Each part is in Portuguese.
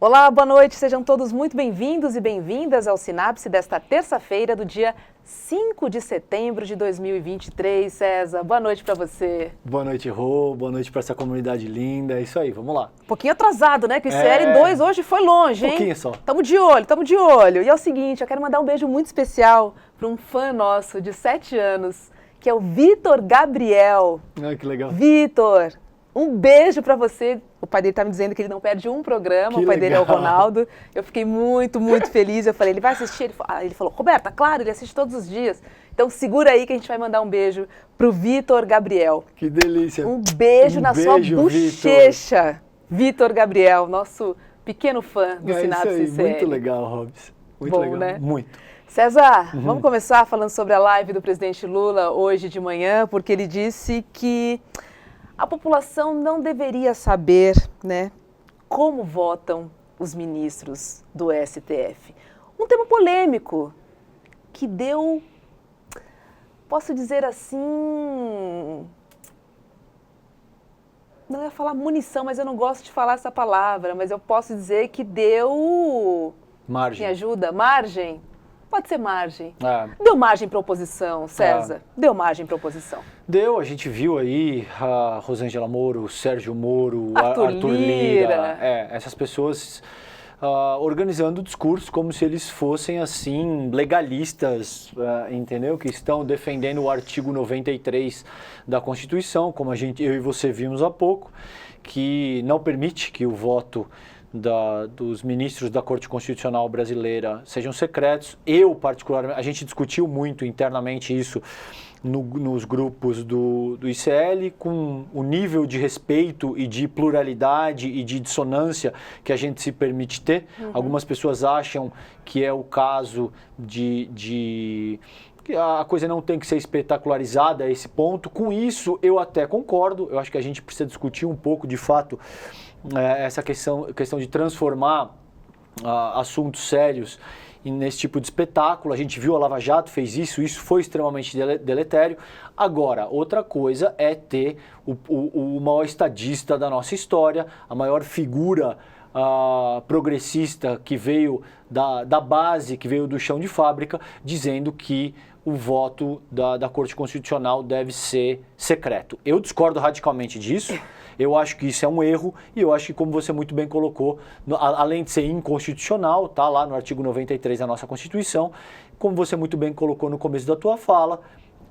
Olá, boa noite, sejam todos muito bem-vindos e bem-vindas ao Sinapse desta terça-feira do dia 5 de setembro de 2023. César, boa noite para você. Boa noite, Rô, boa noite para essa comunidade linda, é isso aí, vamos lá. Um pouquinho atrasado, né, que o ICL2 hoje foi longe, hein? Um pouquinho só. Tamo de olho, tamo de olho. E é o seguinte, eu quero mandar um beijo muito especial para um fã nosso de 7 anos, que é o Vitor Gabriel. Ah, que legal. Vitor, um beijo para você. O pai dele tá me dizendo que ele não perde um programa, o pai dele é o Ronaldo. Eu fiquei muito, muito feliz. Eu falei, ele vai assistir? Ele falou, Roberta, claro, ele assiste todos os dias. Então segura aí que a gente vai mandar um beijo pro Vitor Gabriel. Que delícia. Um beijo na sua bochecha. Vitor Gabriel, nosso pequeno fã do Sinapse isso aí, ICL. muito legal, Robs. Muito bom, legal, né? Muito. César, vamos começar falando sobre a live do presidente Lula hoje de manhã, porque ele disse que a população não deveria saber, né, como votam os ministros do STF. Um tema polêmico que deu, posso dizer assim, não ia falar munição, mas eu não gosto de falar essa palavra, mas eu posso dizer que deu... Margem. Me ajuda? Margem? Pode ser margem. Ah. Deu margem para oposição, César. Deu margem para oposição. Deu, a gente viu aí a Rosângela Moro, o Sérgio Moro, Arthur Arthur Lira. Essas pessoas organizando o discurso como se eles fossem, assim, legalistas, entendeu? Que estão defendendo o artigo 93 da Constituição, como eu e você vimos há pouco, que não permite que o voto dos ministros da Corte Constitucional brasileira sejam secretos. Eu, particularmente, a gente discutiu muito internamente isso nos grupos do ICL, com o nível de respeito e de pluralidade e de dissonância que a gente se permite ter. Algumas pessoas acham que é o caso que a coisa não tem que ser espetacularizada a esse ponto. Com isso, eu até concordo. Eu acho que a gente precisa discutir um pouco, de fato, essa questão de transformar assuntos sérios nesse tipo de espetáculo. A gente viu a Lava Jato fez isso foi extremamente deletério. Agora, outra coisa é ter o maior estadista da nossa história, a maior figura progressista que veio da base, que veio do chão de fábrica, dizendo que o voto da Corte Constitucional deve ser secreto. Eu discordo radicalmente disso. Eu acho que isso é um erro e eu acho que, como você muito bem colocou, além de ser inconstitucional, tá lá no artigo 93 da nossa Constituição, como você muito bem colocou no começo da tua fala,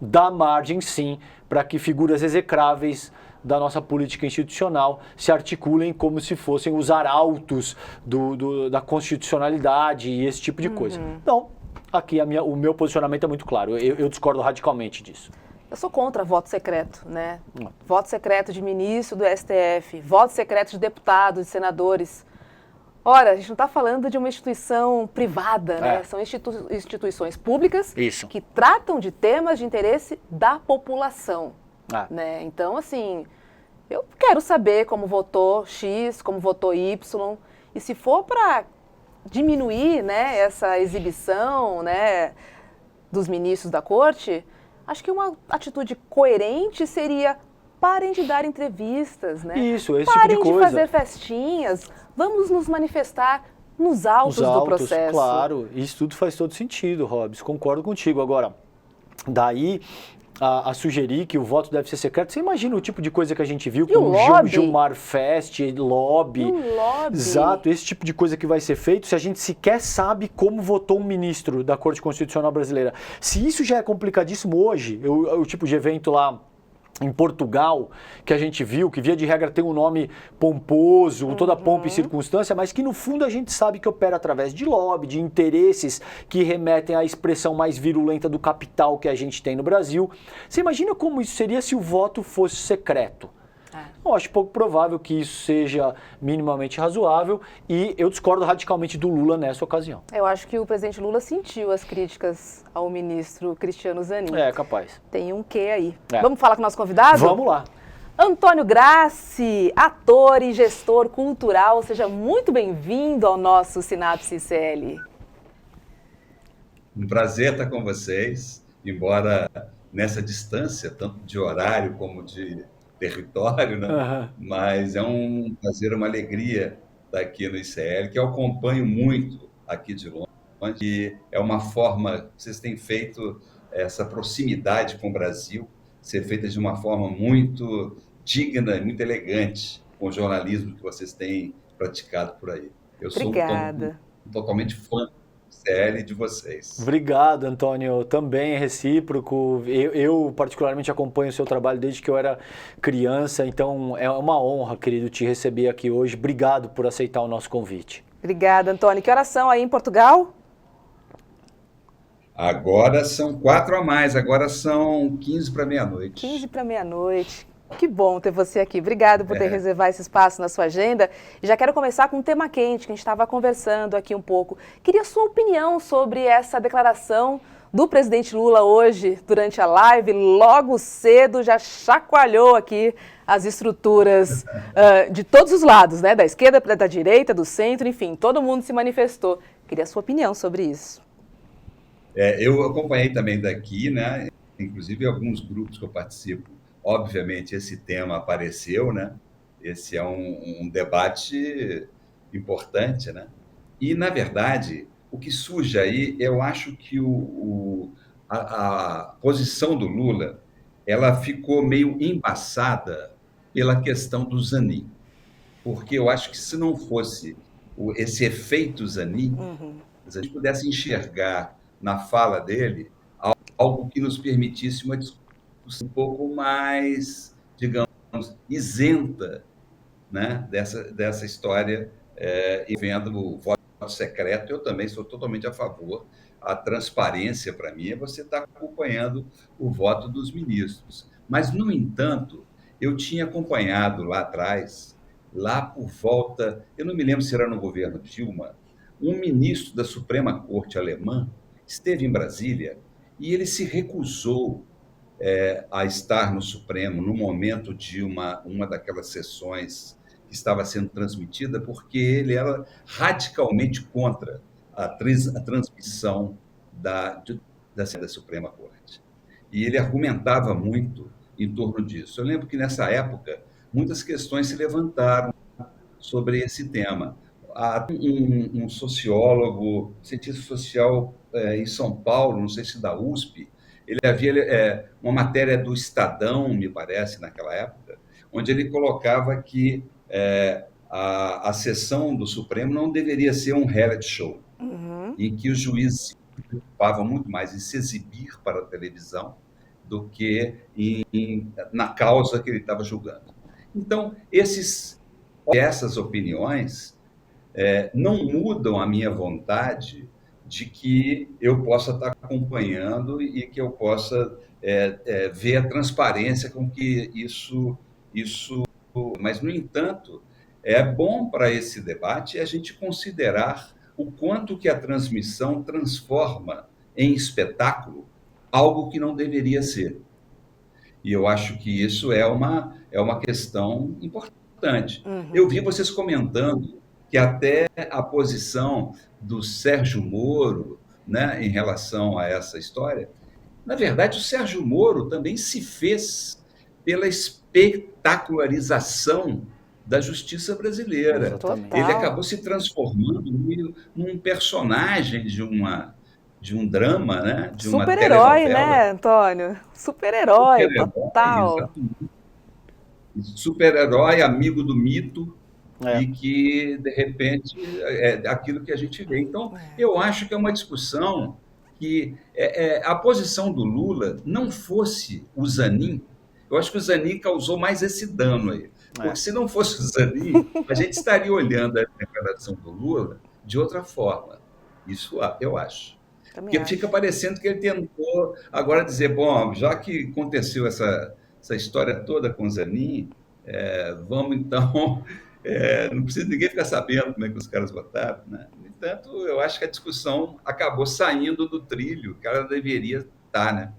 dá margem sim para que figuras execráveis da nossa política institucional se articulem como se fossem os arautos da constitucionalidade e esse tipo de coisa. Então, aqui o meu posicionamento é muito claro, eu discordo radicalmente disso. Eu sou contra voto secreto, né? Voto secreto de ministro do STF, voto secreto de deputados, de senadores. Ora, a gente não está falando de uma instituição privada, né? São instituições públicas que tratam de temas de interesse da população. Né? Então, assim, eu quero saber como votou X, como votou Y, e se for para diminuir, né, essa exibição, né, dos ministros da corte, acho que uma atitude coerente seria: parem de dar entrevistas, né? Isso, esse parem tipo de coisa. Parem de fazer festinhas, vamos nos manifestar nos autos do processo. Claro, isso tudo faz todo sentido, Robs, concordo contigo. Agora, daí a sugerir que o voto deve ser secreto, você imagina o tipo de coisa que a gente viu com o Gilmar Fest, lobby. Exato, esse tipo de coisa que vai ser feito se a gente sequer sabe como votou um ministro da Corte Constitucional brasileira. Se isso já é complicadíssimo hoje, o tipo de evento lá em Portugal, que a gente viu, que via de regra tem um nome pomposo, toda pompa e circunstância, mas que no fundo a gente sabe que opera através de lobby, de interesses que remetem à expressão mais virulenta do capital que a gente tem no Brasil. Você imagina como isso seria se o voto fosse secreto? Eu acho pouco provável que isso seja minimamente razoável e eu discordo radicalmente do Lula nessa ocasião. Eu acho que o presidente Lula sentiu as críticas ao ministro Cristiano Zanin. É, capaz. Tem um quê aí. Vamos falar com o nosso convidado? Vamos lá. Antônio Grassi, ator e gestor cultural, seja muito bem-vindo ao nosso Sinapse ICL. Um prazer estar com vocês, embora nessa distância, tanto de horário como de território, né? Mas é um prazer, uma alegria daqui no ICL, que eu acompanho muito aqui de longe, e é uma forma, vocês têm feito essa proximidade com o Brasil, ser feita de uma forma muito digna e muito elegante, com o jornalismo que vocês têm praticado por aí. Eu sou totalmente fã do ICL de vocês. Obrigado, Antônio. Também é recíproco. Eu particularmente acompanho o seu trabalho desde que eu era criança, então é uma honra, querido, te receber aqui hoje. Obrigado por aceitar o nosso convite. Obrigada, Antônio. Que horas são aí em Portugal? Agora são 4 a mais, agora são 15 para meia-noite. 15 para meia-noite. Que bom ter você aqui. Obrigado por ter reservar esse espaço na sua agenda. E já quero começar com um tema quente que a gente estava conversando aqui um pouco. Queria sua opinião sobre essa declaração do presidente Lula hoje, durante a live, logo cedo, já chacoalhou aqui as estruturas de todos os lados, né? Da esquerda, da direita, do centro, enfim, todo mundo se manifestou. Queria sua opinião sobre isso. Eu acompanhei também daqui, né? Inclusive alguns grupos que eu participo, obviamente esse tema apareceu, né? Esse é um debate importante, né? E, na verdade, o que surge aí, eu acho que a posição do Lula, ela ficou meio embaçada pela questão do Zanin. Porque eu acho que se não fosse esse efeito Zanin, se a gente pudesse enxergar na fala dele algo que nos permitisse uma discussão um pouco mais, digamos, isenta, né, dessa história, e vendo o voto secreto, eu também sou totalmente a favor. A transparência, para mim, é você estar acompanhando o voto dos ministros. Mas, no entanto, eu tinha acompanhado lá atrás, lá por volta, eu não me lembro se era no governo Dilma, um ministro da Suprema Corte alemã esteve em Brasília e ele se recusou a estar no Supremo no momento de uma daquelas sessões que estava sendo transmitida, porque ele era radicalmente contra a transmissão da Suprema Corte. E ele argumentava muito em torno disso. Eu lembro que, nessa época, muitas questões se levantaram sobre esse tema. Há um sociólogo, cientista social em São Paulo, não sei se da USP, ele havia uma matéria do Estadão, me parece, naquela época, onde ele colocava que a sessão do Supremo não deveria ser um reality show, em que os juízes se preocupavam muito mais em se exibir para a televisão do que na causa que ele estava julgando. Então, essas opiniões não mudam a minha vontade de que eu possa estar acompanhando e que eu possa ver a transparência com que isso... Mas, no entanto, é bom para esse debate a gente considerar o quanto que a transmissão transforma em espetáculo algo que não deveria ser. E eu acho que isso é uma questão importante. Eu vi vocês comentando que até a posição do Sérgio Moro, né, em relação a essa história, na verdade, o Sérgio Moro também se fez pela espetacularização da justiça brasileira. Exatamente. Ele acabou se transformando num personagem de um drama, né? De uma super-herói, né, Antônio? Super-herói, total. Exatamente. Super-herói, amigo do mito, e que, de repente, é aquilo que a gente vê. Então, eu acho que é uma discussão que a posição do Lula não fosse o Zanin. Eu acho que o Zanin causou mais esse dano aí. Porque se não fosse o Zanin, a gente estaria olhando a declaração do Lula de outra forma. Isso eu acho. Porque fica parecendo que ele tentou agora dizer, bom, já que aconteceu essa história toda com o Zanin, vamos então... não precisa ninguém ficar sabendo como é que os caras votaram, né? No entanto, eu acho que a discussão acabou saindo do trilho que ela deveria estar, né?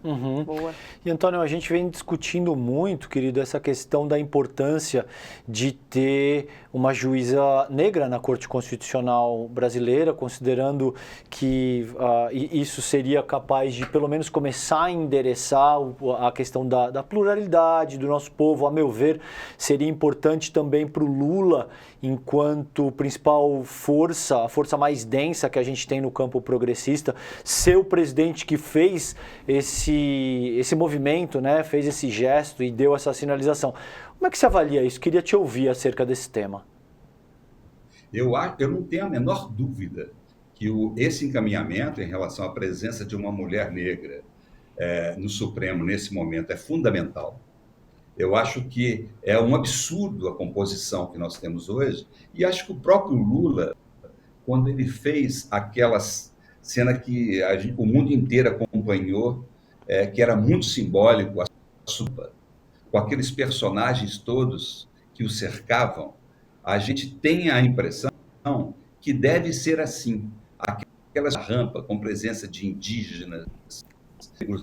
Uhum. Boa. E, Antônio, a gente vem discutindo muito, querido, essa questão da importância de ter uma juíza negra na Corte Constitucional brasileira, considerando que isso seria capaz de, pelo menos, começar a endereçar a questão da pluralidade do nosso povo. A meu ver, seria importante também para o Lula, enquanto principal força, a força mais densa que a gente tem no campo progressista, ser o presidente que fez esse movimento, né, fez esse gesto e deu essa sinalização. Como é que você avalia isso? Queria te ouvir acerca desse tema. Eu não tenho a menor dúvida que esse encaminhamento em relação à presença de uma mulher negra no Supremo nesse momento é fundamental. Eu acho que é um absurdo a composição que nós temos hoje, e acho que o próprio Lula, quando ele fez aquela cena que o mundo inteiro acompanhou, que era muito simbólico, a sopa, com aqueles personagens todos que o cercavam, a gente tem a impressão que deve ser assim, aquela rampa com presença de indígenas,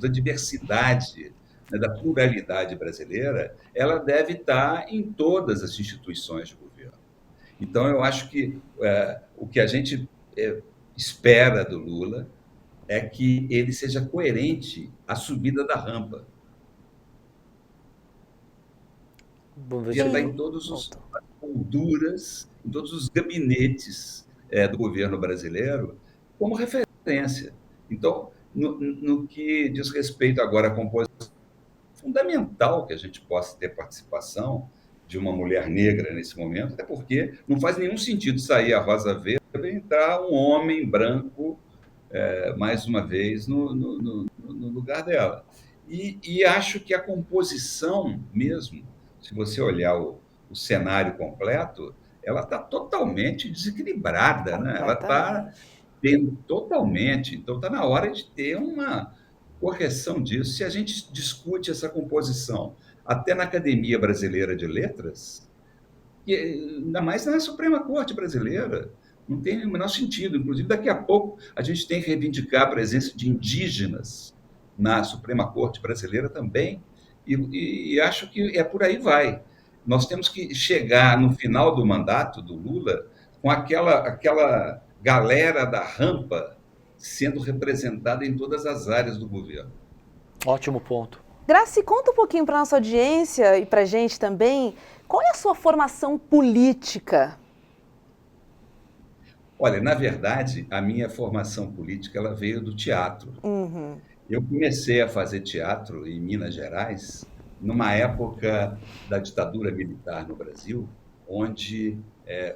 da diversidade, né, da pluralidade brasileira, ela deve estar em todas as instituições de governo. Então, eu acho que o que a gente espera do Lula é que ele seja coerente à subida da rampa. Devia estar em todas as molduras, em todos os gabinetes do governo brasileiro, como referência. Então, no que diz respeito agora à composição, é fundamental que a gente possa ter participação de uma mulher negra nesse momento, até porque não faz nenhum sentido sair a Rosa Weber e entrar um homem branco, mais uma vez, no lugar dela. E acho que a composição mesmo, se você olhar o cenário completo, ela está totalmente desequilibrada, né? Ela está tendo totalmente. Então, está na hora de ter uma correção disso. Se a gente discute essa composição até na Academia Brasileira de Letras, e ainda mais na Suprema Corte Brasileira, não tem o menor sentido. Inclusive, daqui a pouco, a gente tem que reivindicar a presença de indígenas na Suprema Corte Brasileira também, e acho que por aí vai. Nós temos que chegar no final do mandato do Lula com aquela galera da rampa sendo representada em todas as áreas do governo. Ótimo ponto. Graci, conta um pouquinho para a nossa audiência e para a gente também, qual é a sua formação política? Olha, na verdade, a minha formação política ela veio do teatro. Uhum. Eu comecei a fazer teatro em Minas Gerais numa época da ditadura militar no Brasil, onde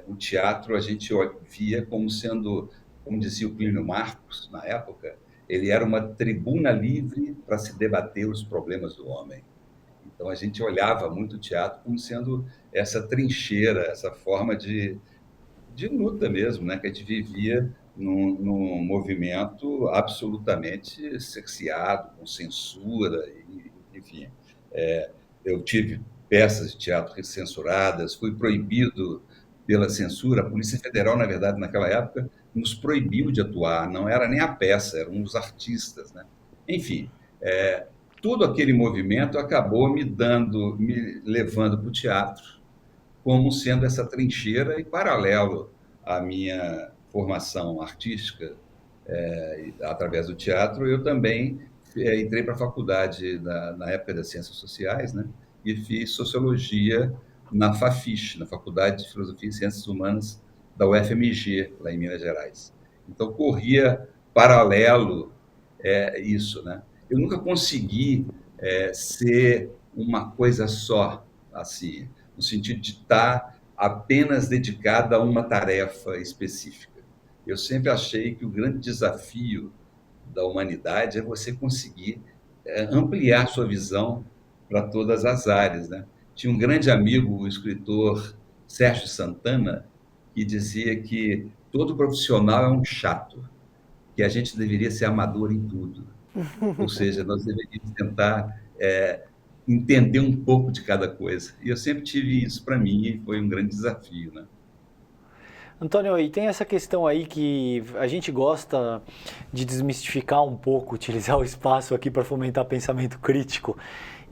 o teatro a gente via como sendo, como dizia o Plínio Marcos na época, ele era uma tribuna livre para se debater os problemas do homem. Então a gente olhava muito o teatro como sendo essa trincheira, essa forma de luta mesmo, né? Que a gente vivia num movimento absolutamente cerceado, com censura, enfim. Eu tive peças de teatro censuradas, fui proibido pela censura. A Polícia Federal, na verdade, naquela época, nos proibiu de atuar, não era nem a peça, eram os artistas, né? Enfim, todo aquele movimento acabou me levando para o teatro, como sendo essa trincheira e paralelo à minha formação artística, através do teatro, eu também entrei para a faculdade na época das Ciências Sociais, né? E fiz Sociologia na FAFISH, na Faculdade de Filosofia e Ciências Humanas da UFMG, lá em Minas Gerais. Então, corria paralelo isso, né? Eu nunca consegui ser uma coisa só, assim, no sentido de estar apenas dedicada a uma tarefa específica. Eu sempre achei que o grande desafio da humanidade é você conseguir ampliar sua visão para todas as áreas, né? Tinha um grande amigo, o escritor Sérgio Santana, que dizia que todo profissional é um chato, que a gente deveria ser amador em tudo. Ou seja, nós deveríamos tentar entender um pouco de cada coisa. E eu sempre tive isso para mim e foi um grande desafio, né? Antônio, e tem essa questão aí que a gente gosta de desmistificar um pouco, utilizar o espaço aqui para fomentar pensamento crítico.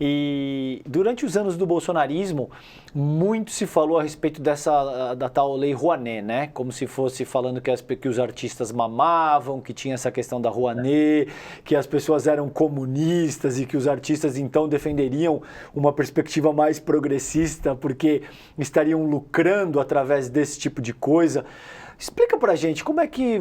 E durante os anos do bolsonarismo, muito se falou a respeito da tal Lei Rouanet, né? Como se fosse falando que os artistas mamavam, que tinha essa questão da Rouanet, que as pessoas eram comunistas e que os artistas então defenderiam uma perspectiva mais progressista porque estariam lucrando através desse tipo de coisa. Explica pra gente como é que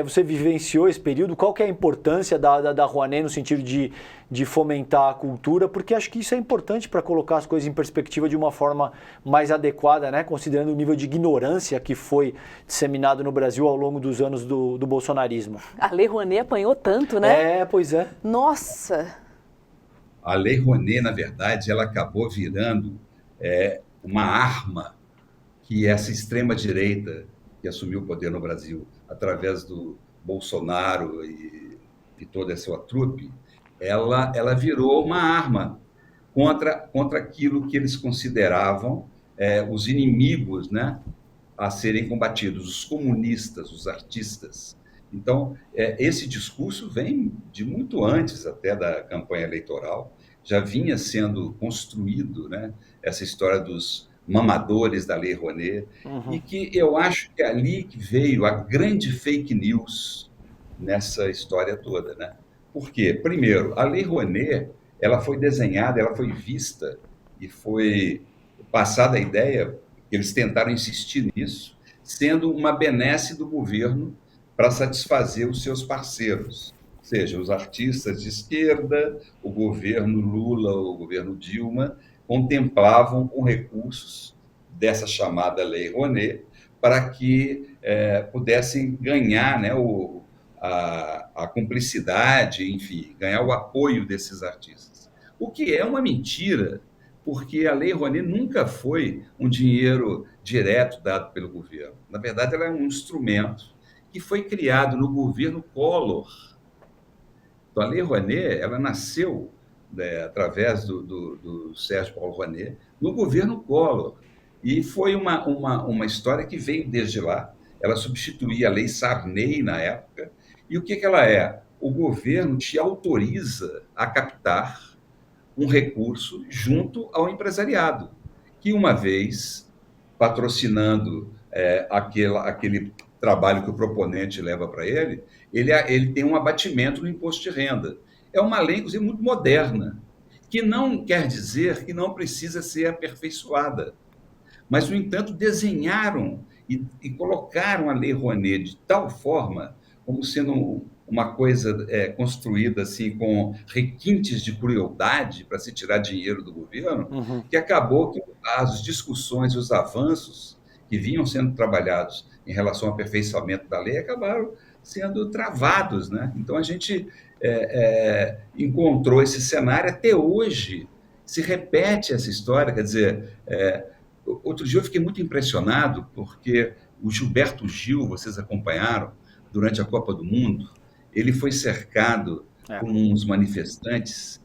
você vivenciou esse período, qual que é a importância da Rouanet no sentido de fomentar a cultura, porque acho que isso é importante para colocar as coisas em perspectiva de uma forma mais adequada, né? Considerando o nível de ignorância que foi disseminado no Brasil ao longo dos anos do bolsonarismo. A Lei Rouanet apanhou tanto, né? Pois é. Nossa! A Lei Rouanet, na verdade, ela acabou virando uma arma que essa extrema-direita que assumiu o poder no Brasil através do Bolsonaro e toda a sua trupe, ela virou uma arma contra aquilo que eles consideravam os inimigos, né, a serem combatidos, os comunistas, os artistas. Então, esse discurso vem de muito antes até da campanha eleitoral, já vinha sendo construído, né, essa história dos mamadores da Lei Rouanet, e que eu acho que é ali que veio a grande fake news nessa história toda, né? Por quê? Primeiro, a Lei Rouanet, ela foi desenhada, ela foi vista e foi passada a ideia, eles tentaram insistir nisso, sendo uma benesse do governo para satisfazer os seus parceiros, ou seja, os artistas de esquerda, o governo Lula, o governo Dilma, contemplavam com recursos dessa chamada Lei Rouanet para que pudessem ganhar, né, a cumplicidade, enfim, ganhar o apoio desses artistas. O que é uma mentira, porque a Lei Rouanet nunca foi um dinheiro direto dado pelo governo. Na verdade, ela é um instrumento que foi criado no governo Collor. Então, a Lei Rouanet, ela nasceu através do Sérgio Paulo Rouanet, no governo Collor. E foi uma história que veio desde lá. Ela substituía a Lei Sarney na época. E o que ela é? O governo te autoriza a captar um recurso junto ao empresariado, que uma vez patrocinando aquele trabalho que o proponente leva para ele tem um abatimento no imposto de renda. É uma lei, inclusive, muito moderna, que não quer dizer que não precisa ser aperfeiçoada. Mas, no entanto, desenharam e colocaram a Lei Rouanet de tal forma, como sendo uma coisa construída assim, com requintes de crueldade para se tirar dinheiro do governo, que acabou que as discussões e os avanços que vinham sendo trabalhados em relação ao aperfeiçoamento da lei acabaram sendo travados, né? Então, a gente encontrou esse cenário. Até hoje se repete essa história, quer dizer, outro dia eu fiquei muito impressionado porque o Gilberto Gil, vocês acompanharam, durante a Copa do Mundo, ele foi cercado por uns manifestantes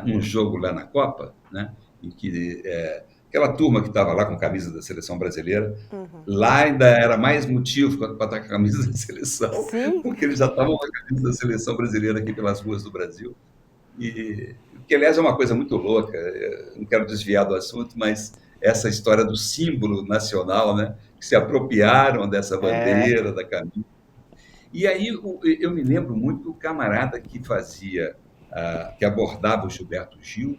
num jogo lá na Copa, né, em que aquela turma que estava lá com a camisa da seleção brasileira, lá ainda era mais motivo para estar com a camisa da seleção, porque eles já estavam com a camisa da seleção brasileira aqui pelas ruas do Brasil. E que, aliás, é uma coisa muito louca, eu não quero desviar do assunto, mas essa história do símbolo nacional, né, que se apropriaram dessa bandeira, da camisa. E aí eu me lembro muito do camarada que que abordava o Gilberto Gil,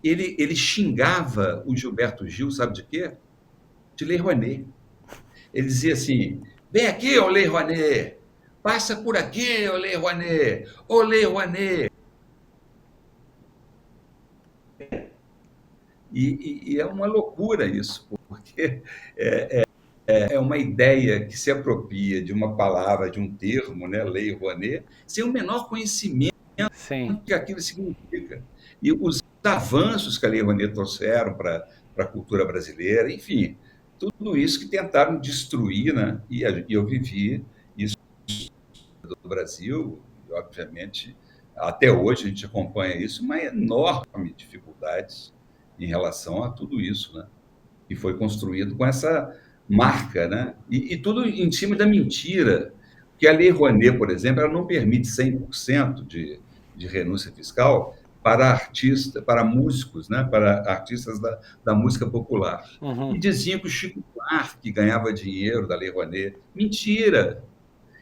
ele xingava o Gilberto Gil, sabe de quê? De Lei Rouanet. Ele dizia assim: vem aqui, ô Lei Rouanet, passa por aqui, ô Lei Rouanet, ô Lei Rouanet. E é uma loucura isso, porque é uma ideia que se apropria de uma palavra, de um termo, né, Lei Rouanet, sem o menor conhecimento do que aquilo significa. E os avanços que a Lei Rouanet trouxeram para a cultura brasileira, enfim, tudo isso que tentaram destruir, né? E eu vivi isso do Brasil, e, obviamente, até hoje a gente acompanha isso, uma enorme dificuldade em relação a tudo isso, né? Que foi construído com essa marca, né? E tudo em cima da mentira. Porque a Lei Rouanet, por exemplo, ela não permite 100% de renúncia fiscal para artistas, para músicos, né? Para artistas da música popular. E diziam que o Chico Buarque ganhava dinheiro da Lei Rouanet. Mentira!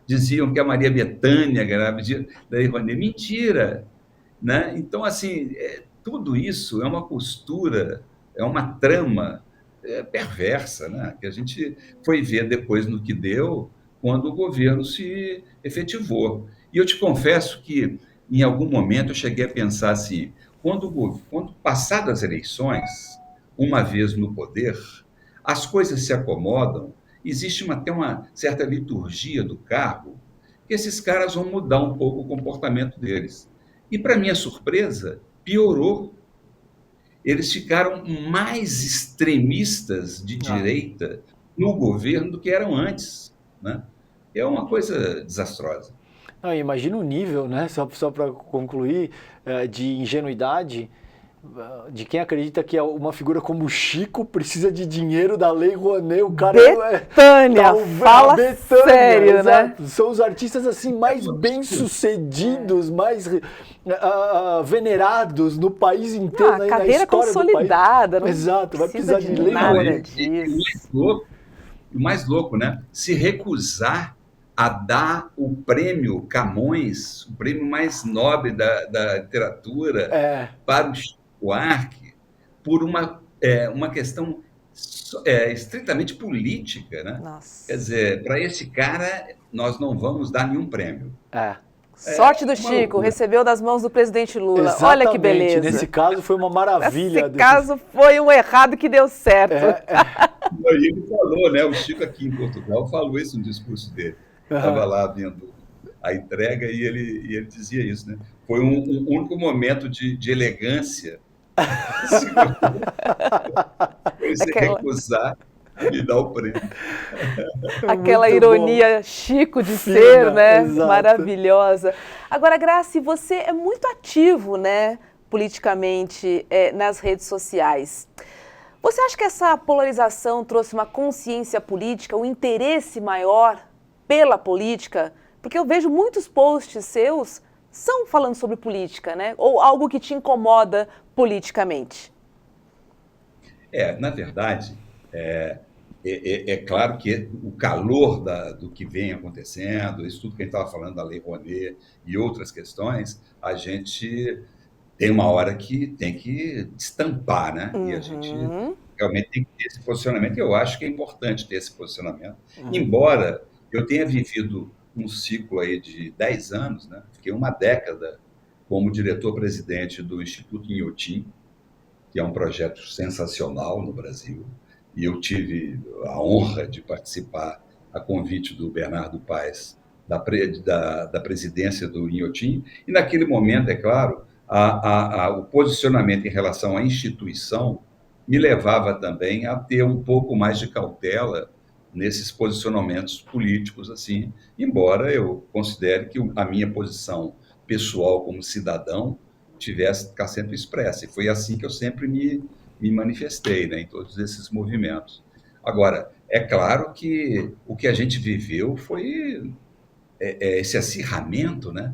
Diziam que a Maria Bethânia ganhava dinheiro da Lei Rouanet. Mentira! Né? Então, assim, tudo isso é uma costura, é uma trama perversa, né? Que a gente foi ver depois no que deu quando o governo se efetivou. E eu te confesso que, em algum momento, eu cheguei a pensar assim, quando passadas as eleições, uma vez no poder, as coisas se acomodam, existe até uma certa liturgia do cargo, que esses caras vão mudar um pouco o comportamento deles. E, para minha surpresa, piorou. Eles ficaram mais extremistas de direita no governo do que eram antes, né? É uma coisa desastrosa. Não, imagina o nível, né? Só para concluir, de ingenuidade de quem acredita que uma figura como o Chico precisa de dinheiro da Lei Rouanet. O cara Bethânia, fala sério, exato, né? São os artistas assim mais bem-sucedidos, mais venerados no país inteiro, a carreira consolidada, não exato, vai precisar de Lei Rouanet. O mais louco, né? Se recusar a dar o prêmio Camões, o prêmio mais nobre da literatura, para o Chico Buarque, por uma questão estritamente política, né? Nossa. Quer dizer, para esse cara, nós não vamos dar nenhum prêmio. Sorte do Chico, recebeu das mãos do presidente Lula. Exatamente. Olha que beleza. Nesse caso foi uma maravilha. Nesse caso foi um errado que deu certo. E ele falou, né? O Chico aqui em Portugal falou isso no discurso dele. Estava lá vendo a entrega e ele dizia isso, né? Foi um único momento de elegância. Foi se recusar a me dar o prêmio. Aquela ironia Chico de ser, né? Exato. Maravilhosa. Agora, Graci, você é muito ativo, né, politicamente, nas redes sociais. Você acha que essa polarização trouxe uma consciência política, um interesse maior pela política? Porque eu vejo muitos posts seus são falando sobre política, né? Ou algo que te incomoda politicamente. Na verdade, é claro que o calor do que vem acontecendo, isso tudo que a gente estava falando da Lei Rouanet e outras questões, a gente tem uma hora que tem que destampar, né? E a gente realmente tem que ter esse posicionamento. Eu acho que é importante ter esse posicionamento. Embora eu tenha vivido um ciclo aí de 10 anos, né? Fiquei uma década como diretor-presidente do Instituto Inhotim, que é um projeto sensacional no Brasil. E eu tive a honra de participar, a convite do Bernardo Paes, da presidência do Inhotim. E naquele momento, é claro, o posicionamento em relação à instituição me levava também a ter um pouco mais de cautela nesses posicionamentos políticos, assim, embora eu considere que a minha posição pessoal como cidadão tivesse que ficar sempre expressa. E foi assim que eu sempre me manifestei, né, em todos esses movimentos. Agora, é claro que o que a gente viveu foi esse acirramento, né?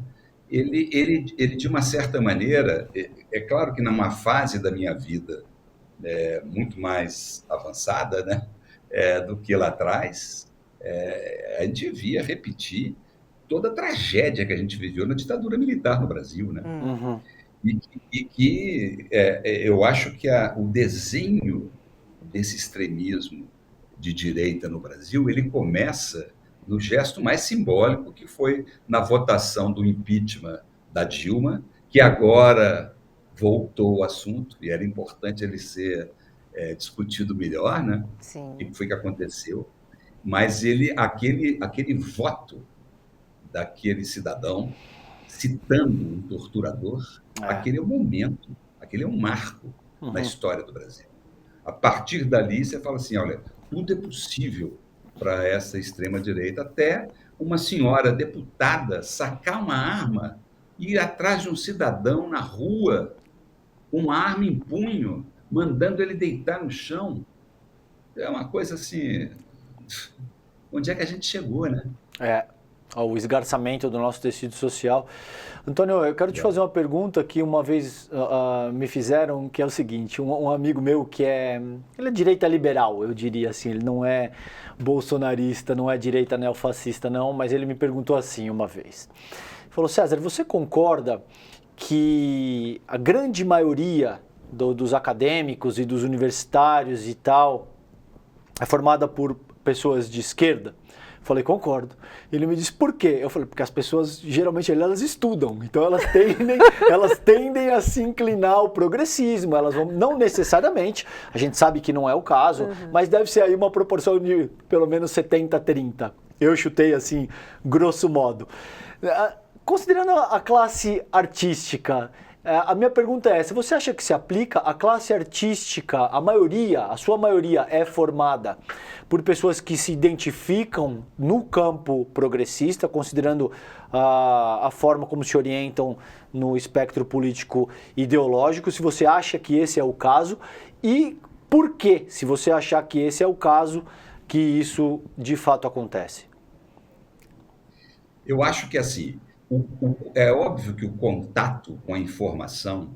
Ele, de uma certa maneira, é claro que numa fase da minha vida muito mais avançada, né, do que lá atrás, a gente via repetir toda a tragédia que a gente viveu na ditadura militar no Brasil, né? E que eu acho que o desenho desse extremismo de direita no Brasil, ele começa no gesto mais simbólico, que foi na votação do impeachment da Dilma, que agora voltou o assunto, e era importante ele ser discutido melhor, né? Sim. O que foi que aconteceu. Mas aquele voto daquele cidadão citando um torturador, aquele é um momento, aquele é um marco na história do Brasil. A partir dali, você fala assim, olha, tudo é possível para essa extrema-direita, até uma senhora deputada sacar uma arma e ir atrás de um cidadão na rua, com uma arma em punho, mandando ele deitar no chão. É uma coisa assim onde é que a gente chegou, né? O esgarçamento do nosso tecido social. Antônio, eu quero te fazer uma pergunta que uma vez me fizeram, que é o seguinte, um amigo meu que ele é direita liberal, eu diria assim, ele não é bolsonarista, não é direita neofascista não, mas ele me perguntou assim uma vez. Ele falou, César, você concorda que a grande maioria dos acadêmicos e dos universitários e tal é formada por pessoas de esquerda? Falei, concordo. Ele me disse, por quê? Eu falei, porque as pessoas, geralmente, elas estudam, então elas tendem a se inclinar ao progressismo, elas vão, não necessariamente, a gente sabe que não é o caso, mas deve ser aí uma proporção de pelo menos 70-30. Eu chutei assim, grosso modo. Considerando a classe artística, a minha pergunta é, se você acha que se aplica, a classe artística, a sua maioria é formada por pessoas que se identificam no campo progressista, considerando a forma como se orientam no espectro político ideológico, se você acha que esse é o caso, e por que, se você achar que esse é o caso, que isso de fato acontece? Eu acho que assim, é óbvio que o contato com a informação,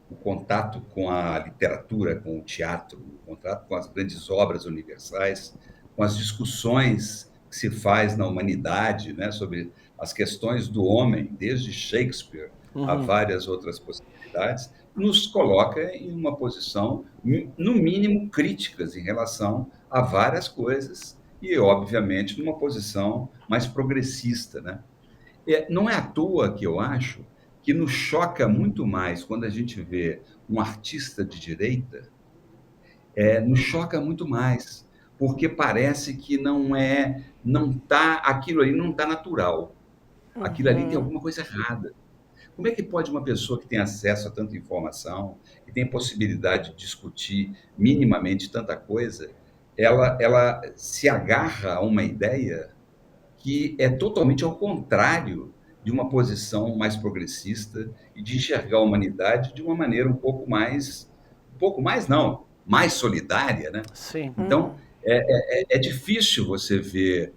o contato com a literatura, com o teatro, o contato com as grandes obras universais, com as discussões que se faz na humanidade, né, sobre as questões do homem, desde Shakespeare a várias outras possibilidades, nos coloca em uma posição, no mínimo, críticas em relação a várias coisas e, obviamente, numa posição mais progressista, né? Não é à toa que eu acho que nos choca muito mais quando a gente vê um artista de direita, nos choca muito mais, porque parece que aquilo ali não está natural, aquilo ali tem alguma coisa errada. Como é que pode uma pessoa que tem acesso a tanta informação, que tem possibilidade de discutir minimamente tanta coisa, ela se agarra a uma ideia que é totalmente ao contrário de uma posição mais progressista e de enxergar a humanidade de uma maneira mais solidária, né? Sim. Então, é difícil você ver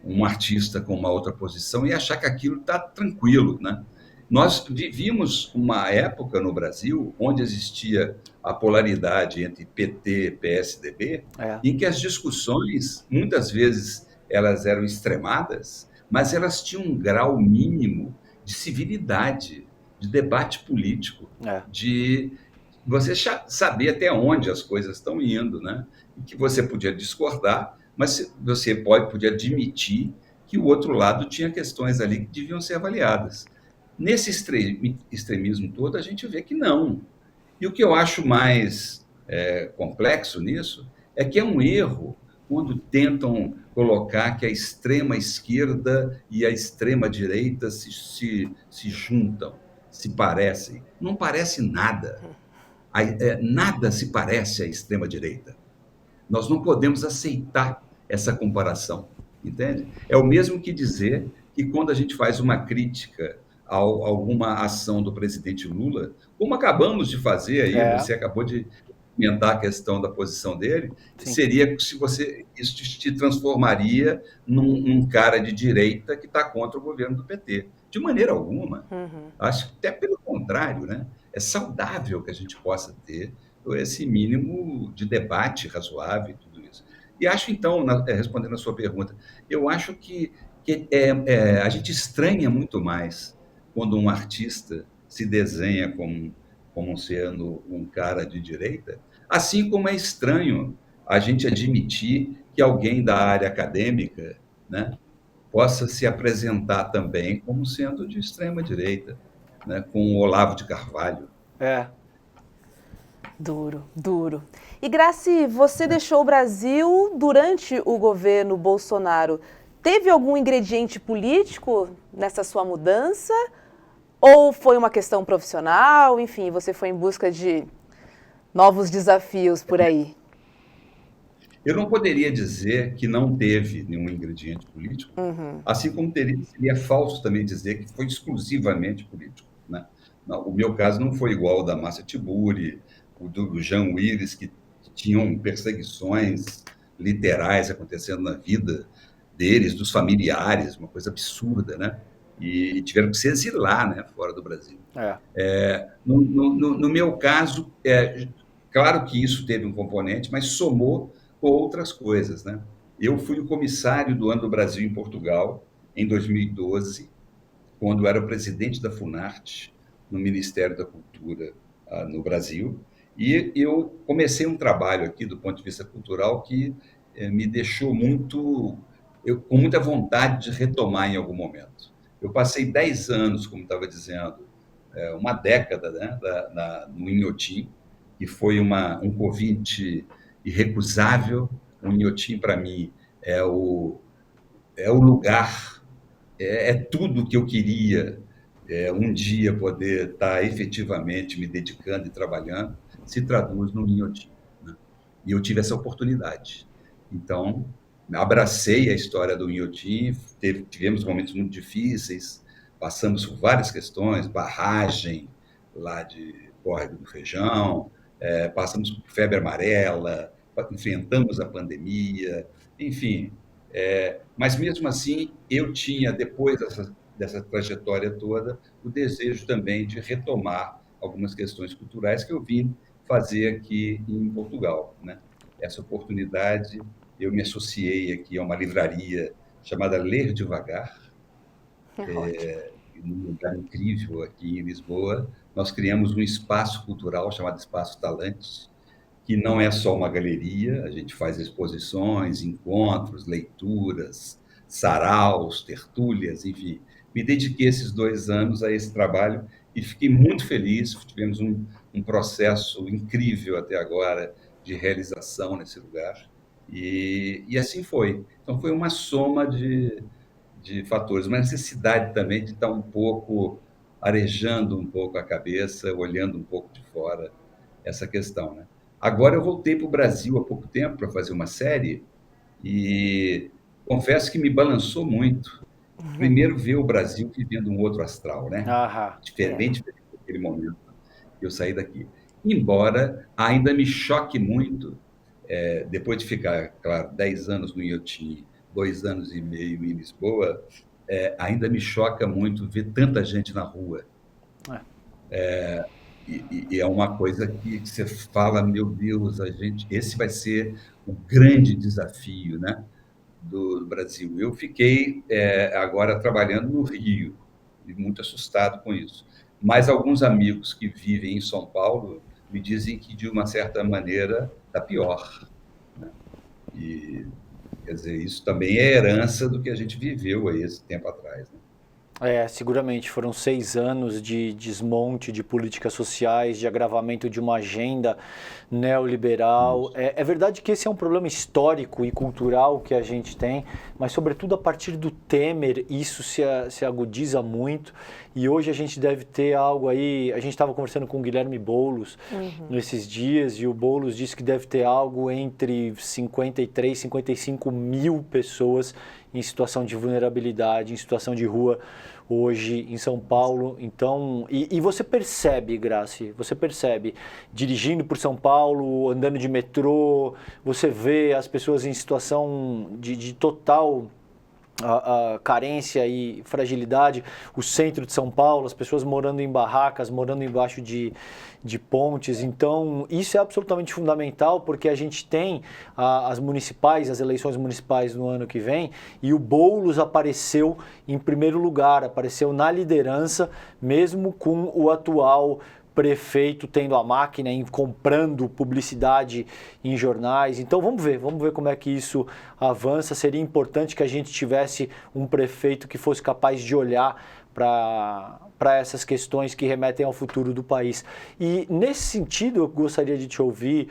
um artista com uma outra posição e achar que aquilo está tranquilo, né? Nós vivíamos uma época no Brasil onde existia a polaridade entre PT e PSDB, em que as discussões, muitas vezes, elas eram extremadas, mas elas tinham um grau mínimo de civilidade, de debate político, de você saber até onde as coisas estão indo, né? E que você podia discordar, mas você podia admitir que o outro lado tinha questões ali que deviam ser avaliadas. Nesse extremismo todo, a gente vê que não. E o que eu acho mais complexo nisso é que é um erro quando tentam colocar que a extrema-esquerda e a extrema-direita se juntam, se parecem. Não parece nada. Nada se parece à extrema-direita. Nós não podemos aceitar essa comparação, entende? É o mesmo que dizer que quando a gente faz uma crítica a alguma ação do presidente Lula, como acabamos de fazer aí, você acabou de comentar a questão da posição dele, seria se isso te transformaria num cara de direita que está contra o governo do PT. De maneira alguma. Acho que até pelo contrário, né? É saudável que a gente possa ter esse mínimo de debate razoável e tudo isso. E acho, então, respondendo a sua pergunta, eu acho que a gente estranha muito mais quando um artista se desenha como sendo um cara de direita, assim como é estranho a gente admitir que alguém da área acadêmica, né, possa se apresentar também como sendo de extrema-direita, né, com o Olavo de Carvalho. Duro, duro. E Graci, você deixou o Brasil durante o governo Bolsonaro. Teve algum ingrediente político nessa sua mudança? Ou foi uma questão profissional? Enfim, você foi em busca de novos desafios por aí? Eu não poderia dizer que não teve nenhum ingrediente político, assim como seria falso também dizer que foi exclusivamente político, né? Não, o meu caso não foi igual ao da Márcia Tiburi, o do Jean Willis, que tinham perseguições literais acontecendo na vida deles, dos familiares, uma coisa absurda, né? E tiveram que se exilar, né, fora do Brasil. No meu caso, claro que isso teve um componente, mas somou com outras coisas, né? Eu fui o comissário do Ano do Brasil em Portugal, em 2012, quando era o presidente da Funarte, no Ministério da Cultura, no Brasil, e eu comecei um trabalho aqui, do ponto de vista cultural, que me deixou com muita vontade de retomar em algum momento. Eu passei 10 anos, como estava dizendo, uma década, né, no Inhotim, que foi um convite irrecusável. O Inhotim, para mim, é o lugar, é tudo que eu queria um dia poder estar efetivamente me dedicando e trabalhando, se traduz no Inhotim, né? E eu tive essa oportunidade. Então, abracei a história do Inhotim, tivemos momentos muito difíceis, passamos por várias questões, barragem lá de Córrego do Feijão, passamos por febre amarela, enfrentamos a pandemia, enfim. Mas, mesmo assim, eu tinha, depois dessa trajetória toda, o desejo também de retomar algumas questões culturais que eu vim fazer aqui em Portugal, né? Essa oportunidade, eu me associei aqui a uma livraria chamada Ler Devagar, num lugar incrível aqui em Lisboa. Nós criamos um espaço cultural chamado Espaço Talantes, que não é só uma galeria, a gente faz exposições, encontros, leituras, saraus, tertúlias, enfim. Me dediquei esses 2 anos a esse trabalho e fiquei muito feliz. Tivemos um processo incrível até agora de realização nesse lugar. E assim foi. Então, foi uma soma de fatores, uma necessidade também de estar um pouco arejando um pouco a cabeça, olhando um pouco de fora essa questão, né? Agora eu voltei para o Brasil há pouco tempo para fazer uma série e confesso que me balançou muito. Primeiro, ver o Brasil vivendo um outro astral, né? Diferente daquele momento que eu saí daqui. Embora ainda me choque muito, depois de ficar, claro, 10 anos no Inhotim, 2 anos e meio em Lisboa, ainda me choca muito ver tanta gente na rua. E é uma coisa que você fala, meu Deus, esse vai ser o grande desafio, né, do Brasil. Eu fiquei agora trabalhando no Rio, e muito assustado com isso. Mas alguns amigos que vivem em São Paulo me dizem que, de uma certa maneira, está pior, né? E, quer dizer, isso também é herança do que a gente viveu aí esse tempo atrás, né? Seguramente foram 6 anos de desmonte de políticas sociais, de agravamento de uma agenda neoliberal. É verdade que esse é um problema histórico e cultural que a gente tem, mas sobretudo a partir do Temer isso se agudiza muito, e hoje a gente deve ter algo aí. A gente estava conversando com o Guilherme Boulos nesses dias, e o Boulos disse que deve ter algo entre 53 e 55 mil pessoas em situação de vulnerabilidade, em situação de rua hoje em São Paulo. Então, e você percebe, Graci, dirigindo por São Paulo, andando de metrô, você vê as pessoas em situação de total a carência e fragilidade, o centro de São Paulo, as pessoas morando em barracas, morando embaixo de pontes. Então, isso é absolutamente fundamental, porque a gente tem as eleições municipais no ano que vem, e o Boulos apareceu em primeiro lugar, apareceu na liderança, mesmo com o atual prefeito tendo a máquina, comprando publicidade em jornais. Então vamos ver como é que isso avança. Seria importante que a gente tivesse um prefeito que fosse capaz de olhar para essas questões que remetem ao futuro do país. E nesse sentido eu gostaria de te ouvir,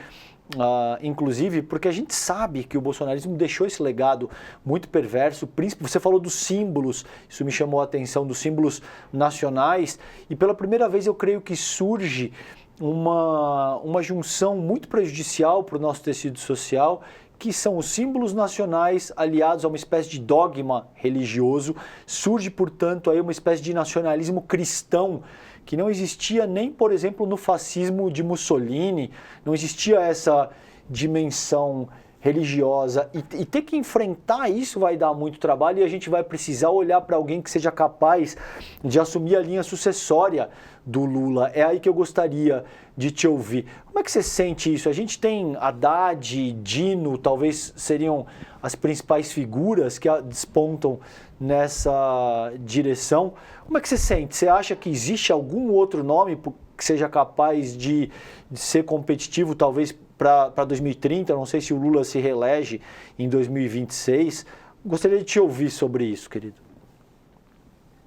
inclusive, porque a gente sabe que o bolsonarismo deixou esse legado muito perverso. Você falou dos símbolos, isso me chamou a atenção, dos símbolos nacionais, e pela primeira vez eu creio que surge uma junção muito prejudicial para o nosso tecido social, que são os símbolos nacionais aliados a uma espécie de dogma religioso. Surge, portanto, aí uma espécie de nacionalismo cristão que não existia nem, por exemplo, no fascismo de Mussolini. Não existia essa dimensão religiosa, e ter que enfrentar isso vai dar muito trabalho, e a gente vai precisar olhar para alguém que seja capaz de assumir a linha sucessória do Lula. É aí que eu gostaria de te ouvir. Como é que você sente isso? A gente tem Haddad, Dino, talvez seriam as principais figuras que despontam nessa direção. Como é que você sente? Você acha que existe algum outro nome que seja capaz de ser competitivo, talvez para 2030? Não sei se o Lula se reelege em 2026. Gostaria de te ouvir sobre isso, querido.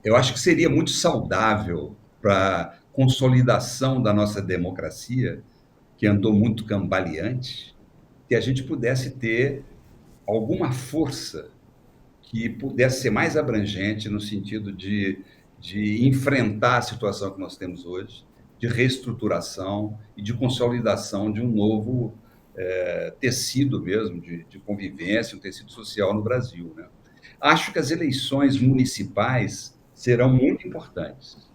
Eu acho que seria muito saudável para a consolidação da nossa democracia, que andou muito cambaleante, que a gente pudesse ter alguma força que pudesse ser mais abrangente no sentido de enfrentar a situação que nós temos hoje, de reestruturação e de consolidação de um novo tecido mesmo, de convivência, um tecido social no Brasil, né? Acho que as eleições municipais serão muito importantes.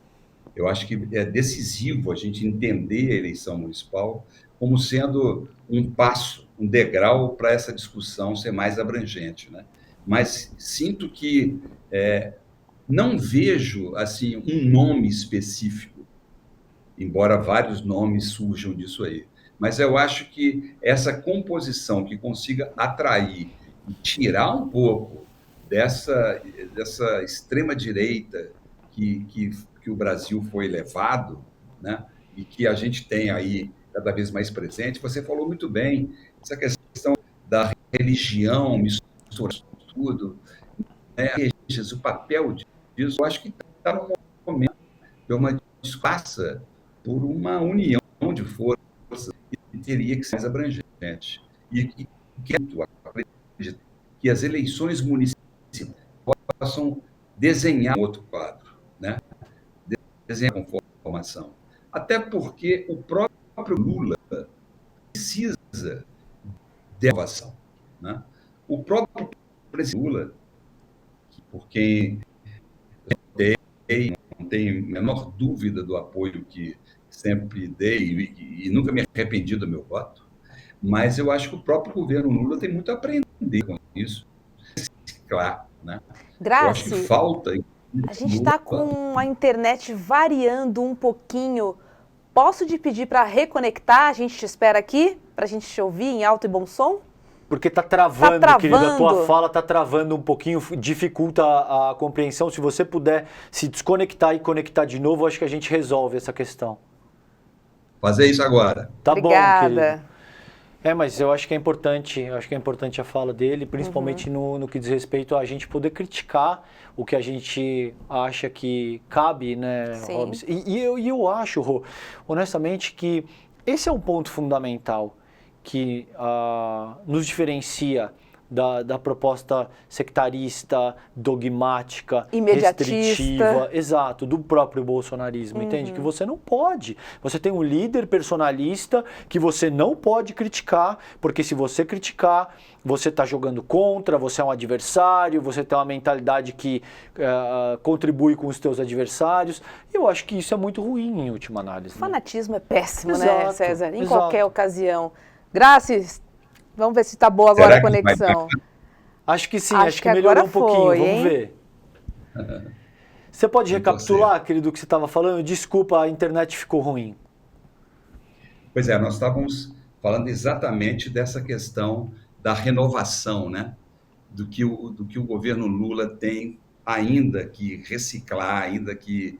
Eu acho que é decisivo a gente entender a eleição municipal como sendo um passo, um degrau para essa discussão ser mais abrangente, né? Mas sinto que não vejo assim um nome específico, embora vários nomes surjam disso aí. Mas eu acho que essa composição que consiga atrair e tirar um pouco dessa extrema-direita que o Brasil foi levado, né? E que a gente tem aí cada vez mais presente. Você falou muito bem, essa questão da religião, misturando tudo, né? O papel disso, eu acho que está no momento de uma disputa por uma união de forças que teria que ser mais abrangente. E que as eleições municipais possam desenhar outro quadro, né? Desenhar a conformação. Até porque o próprio Lula precisa de inovação, né? O próprio presidente Lula, por quem não tenho a menor dúvida do apoio que sempre dei e nunca me arrependi do meu voto, mas eu acho que o próprio governo Lula tem muito a aprender com isso, claro, né? Grazi, eu acho que falta... A gente está com a internet variando um pouquinho. Posso te pedir para reconectar? A gente te espera aqui, para a gente te ouvir em alto e bom som? Porque tá travando, querido, a tua fala tá travando um pouquinho, dificulta a compreensão. Se você puder se desconectar e conectar de novo, acho que a gente resolve essa questão. Fazer isso agora. Tá Obrigada. Bom, querido. Mas eu acho que é importante a fala dele, principalmente no que diz respeito a gente poder criticar o que a gente acha que cabe, né, Robson? E eu acho, Rô, honestamente, que esse é um ponto fundamental que nos diferencia da proposta sectarista, dogmática, restritiva, exato, do próprio bolsonarismo, entende? Que você não pode. Você tem um líder personalista que você não pode criticar, porque se você criticar, você está jogando contra, você é um adversário, você tem uma mentalidade que contribui com os teus adversários. Eu acho que isso é muito ruim, em última análise. O fanatismo é péssimo, né, César? Em qualquer ocasião. Graças. Vamos ver se está boa agora a conexão. Acho que sim, acho que melhorou um pouquinho. Vamos ver. Você pode recapitular, querido, o que você estava falando? Desculpa, a internet ficou ruim. Pois é, nós estávamos falando exatamente dessa questão da renovação, né? Do que o governo Lula tem ainda que reciclar, ainda que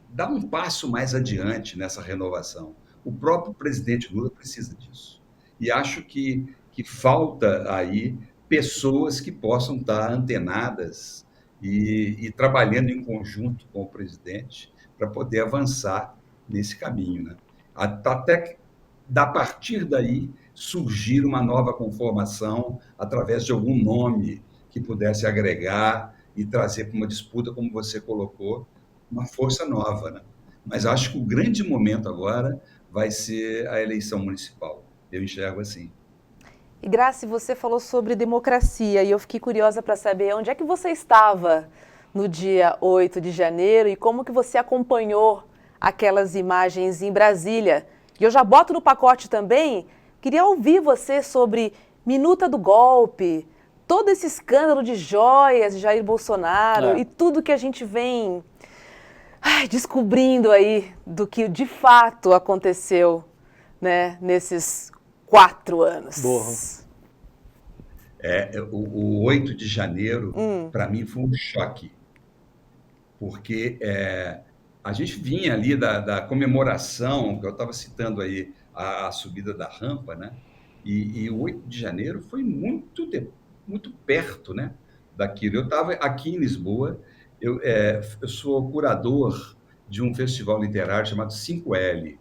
dar um passo mais adiante nessa renovação. O próprio presidente Lula precisa disso. E acho que falta aí pessoas que possam estar antenadas e trabalhando em conjunto com o presidente para poder avançar nesse caminho, né? Até a partir daí surgir uma nova conformação através de algum nome que pudesse agregar e trazer para uma disputa, como você colocou, uma força nova, né? Mas acho que o grande momento agora vai ser a eleição municipal. Eu enxergo assim. E Grazi, você falou sobre democracia e eu fiquei curiosa para saber onde é que você estava no dia 8 de janeiro e como que você acompanhou aquelas imagens em Brasília. E eu já boto no pacote também Queria ouvir você sobre minuta do golpe, todo esse escândalo de joias de Jair Bolsonaro e tudo que a gente vem descobrindo aí do que de fato aconteceu, né, nesses 4 anos. Boa. O 8 de janeiro, para mim, foi um choque, porque a gente vinha ali da comemoração, que eu estava citando aí, a subida da rampa, né? E o 8 de janeiro foi muito perto, né, daquilo. Eu estava aqui em Lisboa, eu sou curador de um festival literário chamado 5L,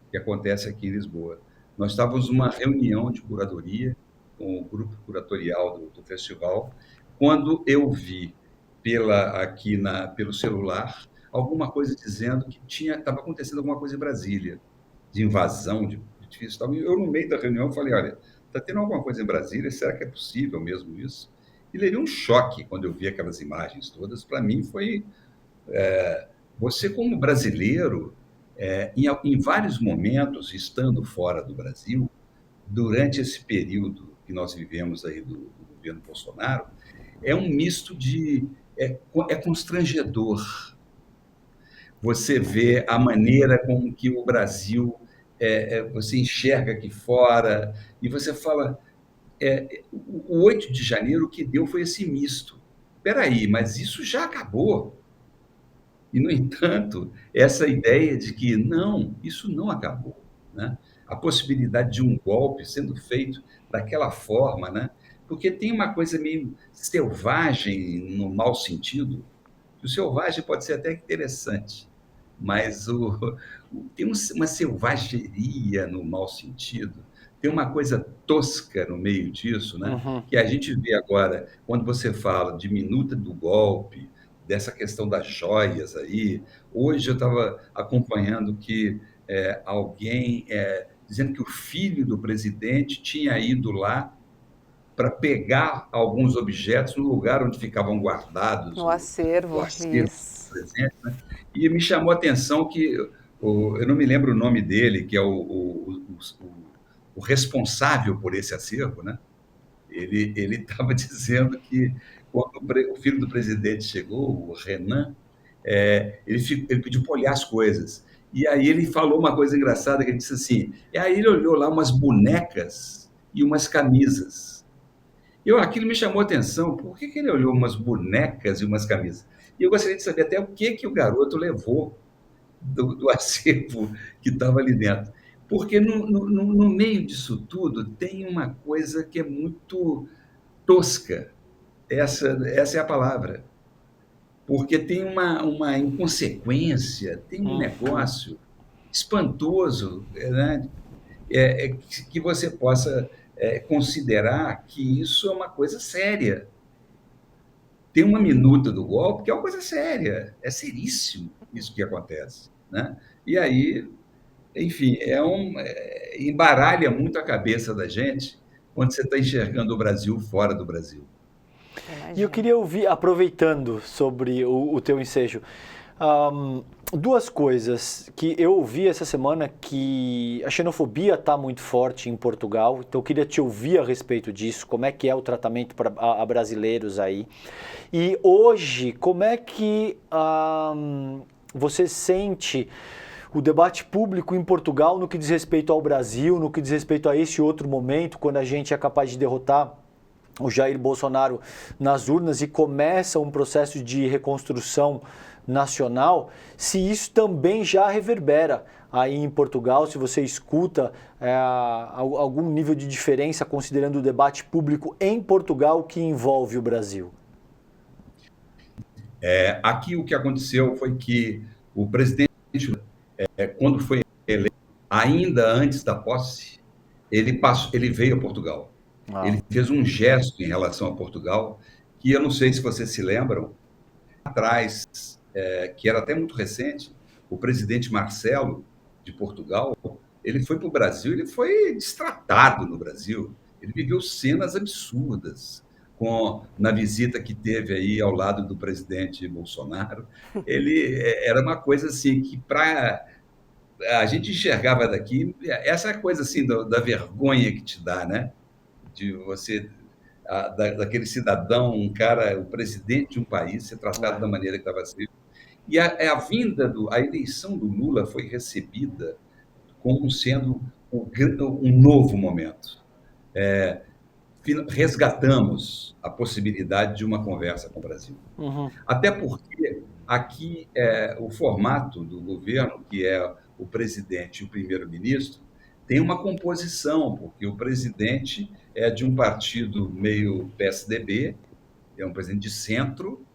que acontece aqui em Lisboa. Nós estávamos numa reunião de curadoria com o grupo curatorial do festival, quando eu vi pelo celular alguma coisa dizendo que estava acontecendo alguma coisa em Brasília, de invasão, de edifício e tal. E eu, no meio da reunião, falei, olha, está tendo alguma coisa em Brasília? Será que é possível mesmo isso? E levei um choque quando eu vi aquelas imagens todas. Para mim foi... você, como brasileiro, em vários momentos, estando fora do Brasil, durante esse período que nós vivemos aí do governo Bolsonaro, é um misto de... é constrangedor. Você vê a maneira com que o Brasil... você enxerga aqui fora, e você fala... o 8 de janeiro, o que deu foi esse misto. Espera aí, mas isso já acabou. E, no entanto, essa ideia de que, não, isso não acabou, né? A possibilidade de um golpe sendo feito daquela forma, né? Porque tem uma coisa meio selvagem, no mau sentido. O selvagem pode ser até interessante, mas tem uma selvageria no mau sentido, tem uma coisa tosca no meio disso, né? Que a gente vê agora, quando você fala de minuta do golpe, dessa questão das joias aí. Hoje eu estava acompanhando que alguém dizendo que o filho do presidente tinha ido lá para pegar alguns objetos no lugar onde ficavam guardados no acervo, do presente, né? E me chamou a atenção que eu não me lembro o nome dele, que é o responsável por esse acervo, né? Ele estava dizendo que quando o filho do presidente chegou, o Renan, ele pediu para olhar as coisas. E aí ele falou uma coisa engraçada, que ele disse assim, aí ele olhou lá umas bonecas e umas camisas. Aquilo me chamou a atenção, por que ele olhou umas bonecas e umas camisas? E eu gostaria de saber até o que o garoto levou do acervo que estava ali dentro. Porque no meio disso tudo tem uma coisa que é muito tosca. Essa é a palavra. Porque tem uma inconsequência, tem um negócio espantoso, né? Que você possa considerar que isso é uma coisa séria. Tem uma minuta do golpe que é uma coisa séria, é seríssimo isso que acontece, né? E aí, enfim, embaralha muito a cabeça da gente quando você está enxergando o Brasil fora do Brasil. E eu queria ouvir, aproveitando sobre o teu ensejo, duas coisas que eu ouvi essa semana, que a xenofobia está muito forte em Portugal, então eu queria te ouvir a respeito disso, como é que é o tratamento a brasileiros aí. E hoje, como é que você sente o debate público em Portugal no que diz respeito ao Brasil, no que diz respeito a esse outro momento, quando a gente é capaz de derrotar o Jair Bolsonaro nas urnas e começa um processo de reconstrução nacional, se isso também já reverbera aí em Portugal, se você escuta algum nível de diferença considerando o debate público em Portugal que envolve o Brasil. Aqui o que aconteceu foi que o presidente, quando foi eleito, ainda antes da posse, ele veio a Portugal. Ele fez um gesto em relação a Portugal, que eu não sei se vocês se lembram, atrás, que era até muito recente, o presidente Marcelo, de Portugal, ele foi para o Brasil, ele foi destratado no Brasil, ele viveu cenas absurdas na visita que teve aí ao lado do presidente Bolsonaro. Ele era uma coisa assim que, para a gente enxergava daqui, essa coisa assim da vergonha que te dá, né? De você, daquele cidadão, um cara, o presidente de um país, ser tratado da maneira que estava sendo. E a eleição do Lula foi recebida como sendo um novo momento. Resgatamos a possibilidade de uma conversa com o Brasil. Uhum. Até porque aqui o formato do governo, que é o presidente e o primeiro-ministro, tem uma composição, porque o presidente é de um partido meio PSDB, é um presidente de centro,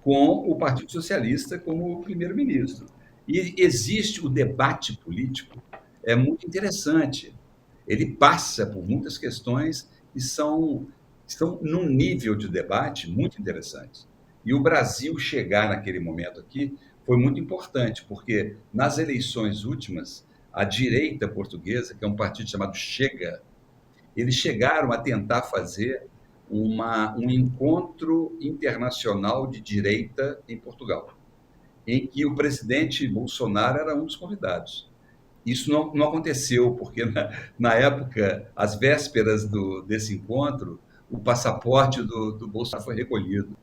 com o Partido Socialista como primeiro-ministro. E existe o debate político, é muito interessante. Ele passa por muitas questões que estão num nível de debate muito interessante. E o Brasil chegar naquele momento aqui foi muito importante, porque nas eleições últimas, a direita portuguesa, que é um partido chamado Chega, eles chegaram a tentar fazer um encontro internacional de direita em Portugal, em que o presidente Bolsonaro era um dos convidados. Isso não aconteceu, porque na época, às vésperas desse encontro, o passaporte do Bolsonaro foi recolhido.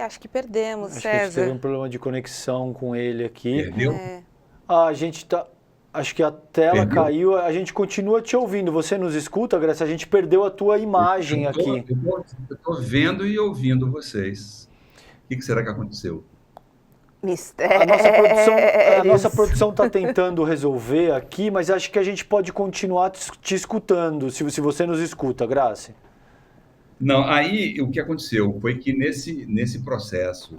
Acho que perdemos, Acho César. que a gente teve um problema de conexão com ele aqui. Perdeu? A gente tá... Acho que a tela caiu, a gente continua te ouvindo. Você nos escuta, Graça? A gente perdeu a tua imagem aqui. Eu estou vendo e ouvindo vocês. O que será que aconteceu? Mistério. A nossa produção está tentando resolver aqui, mas acho que a gente pode continuar te escutando, se você nos escuta, Graça. Não, aí o que aconteceu foi que nesse processo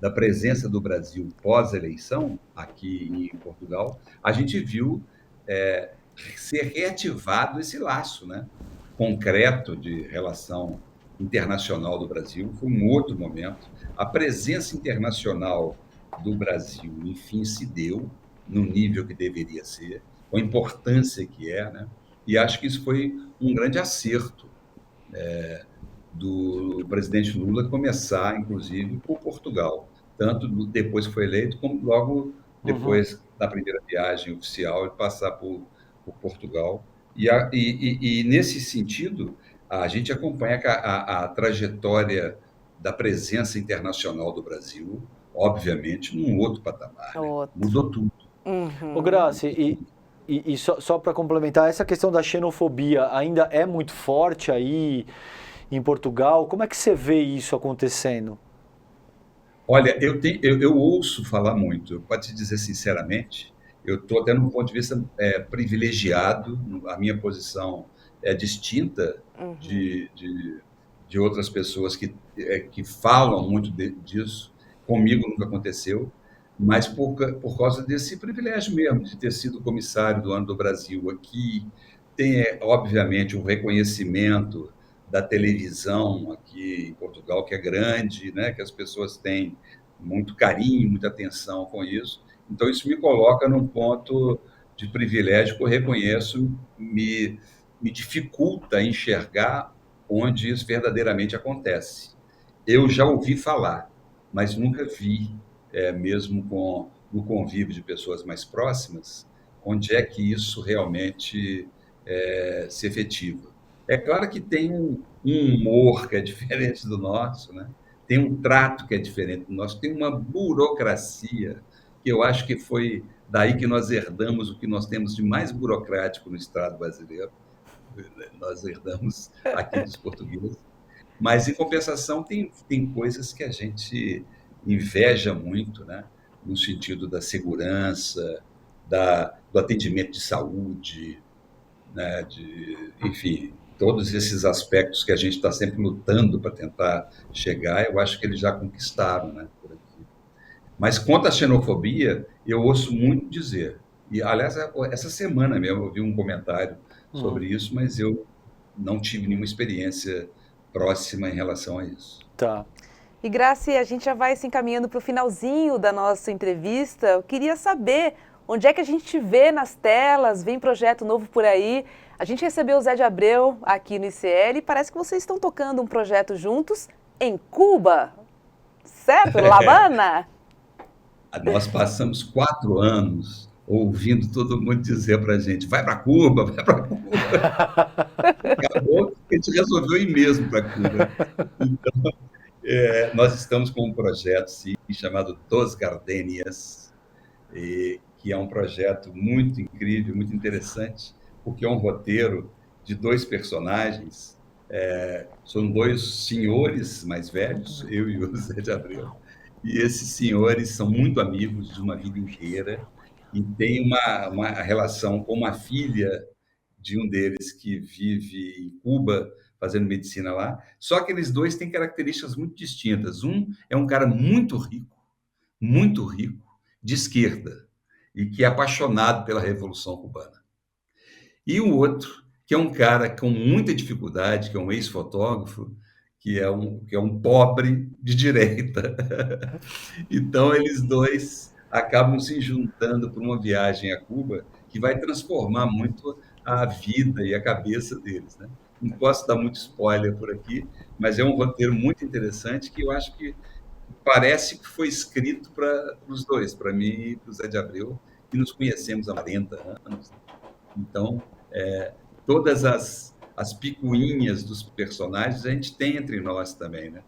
da presença do Brasil pós-eleição, aqui em Portugal, a gente viu ser reativado esse laço, né, concreto de relação internacional do Brasil. Foi um outro momento. A presença internacional do Brasil, enfim, se deu no nível que deveria ser, com a importância que né? E acho que isso foi um grande acerto do presidente Lula começar, inclusive, por Portugal, tanto depois que foi eleito, como logo depois da primeira viagem oficial, ele passar por Portugal. E nesse sentido, a gente acompanha a trajetória da presença internacional do Brasil, obviamente, num outro patamar. Né? Mudou tudo. Ô, Graça, e só para complementar, essa questão da xenofobia ainda é muito forte aí em Portugal. Como é que você vê isso acontecendo? Olha, eu ouço falar muito. Para te dizer sinceramente, eu estou até num ponto de vista privilegiado. A minha posição é distinta de outras pessoas que falam muito disso. Comigo nunca aconteceu, mas por causa desse privilégio mesmo, de ter sido comissário do Ano do Brasil aqui, tem, obviamente, um reconhecimento da televisão aqui em Portugal, que é grande, né? Que as pessoas têm muito carinho, muita atenção com isso. Então, isso me coloca num ponto de privilégio que eu reconheço, me dificulta enxergar onde isso verdadeiramente acontece. Eu já ouvi falar, mas nunca vi, mesmo no convívio de pessoas mais próximas, onde é que isso realmente se efetiva. É claro que tem um humor que é diferente do nosso, né? Tem um trato que é diferente do nosso, tem uma burocracia que eu acho que foi daí que nós herdamos o que nós temos de mais burocrático no Estado brasileiro. Nós herdamos aqui dos portugueses. Mas, em compensação, tem coisas que a gente inveja muito, né? No sentido da segurança, do atendimento de saúde, né? Enfim, todos esses aspectos que a gente está sempre lutando para tentar chegar, eu acho que eles já conquistaram, né? Por aqui. Mas quanto à xenofobia, eu ouço muito dizer. E, aliás, essa semana mesmo eu vi um comentário sobre isso, mas eu não tive nenhuma experiência próxima em relação a isso. Tá. E, Graça, a gente já vai se encaminhando para o finalzinho da nossa entrevista. Eu queria saber onde é que a gente te vê nas telas, vem projeto novo por aí. A gente recebeu o Zé de Abreu aqui no ICL e parece que vocês estão tocando um projeto juntos em Cuba, certo? La Habana? Nós passamos 4 anos ouvindo todo mundo dizer para a gente, vai para Cuba, vai para Cuba. Acabou que a gente resolveu ir mesmo para Cuba. Então, nós estamos com um projeto sim, chamado Dos Gardenias, que é um projeto muito incrível, muito interessante, porque é um roteiro de 2 personagens, são 2 senhores mais velhos, eu e o Zé de Abreu, e esses senhores são muito amigos de uma vida inteira e têm uma relação com uma filha de um deles que vive em Cuba fazendo medicina lá. Só que eles 2 têm características muito distintas. Um é um cara muito rico, de esquerda, e que é apaixonado pela Revolução Cubana. E o outro, que é um cara com muita dificuldade, que é um ex-fotógrafo, que é um pobre de direita. Então, eles 2 acabam se juntando para uma viagem a Cuba que vai transformar muito a vida e a cabeça deles, né? Não posso dar muito spoiler por aqui, mas é um roteiro muito interessante que eu acho que parece que foi escrito para os 2, para mim e para o Zé de Abreu, que nos conhecemos há 40 anos. Então, todas as picuinhas dos personagens a gente tem entre nós também, né?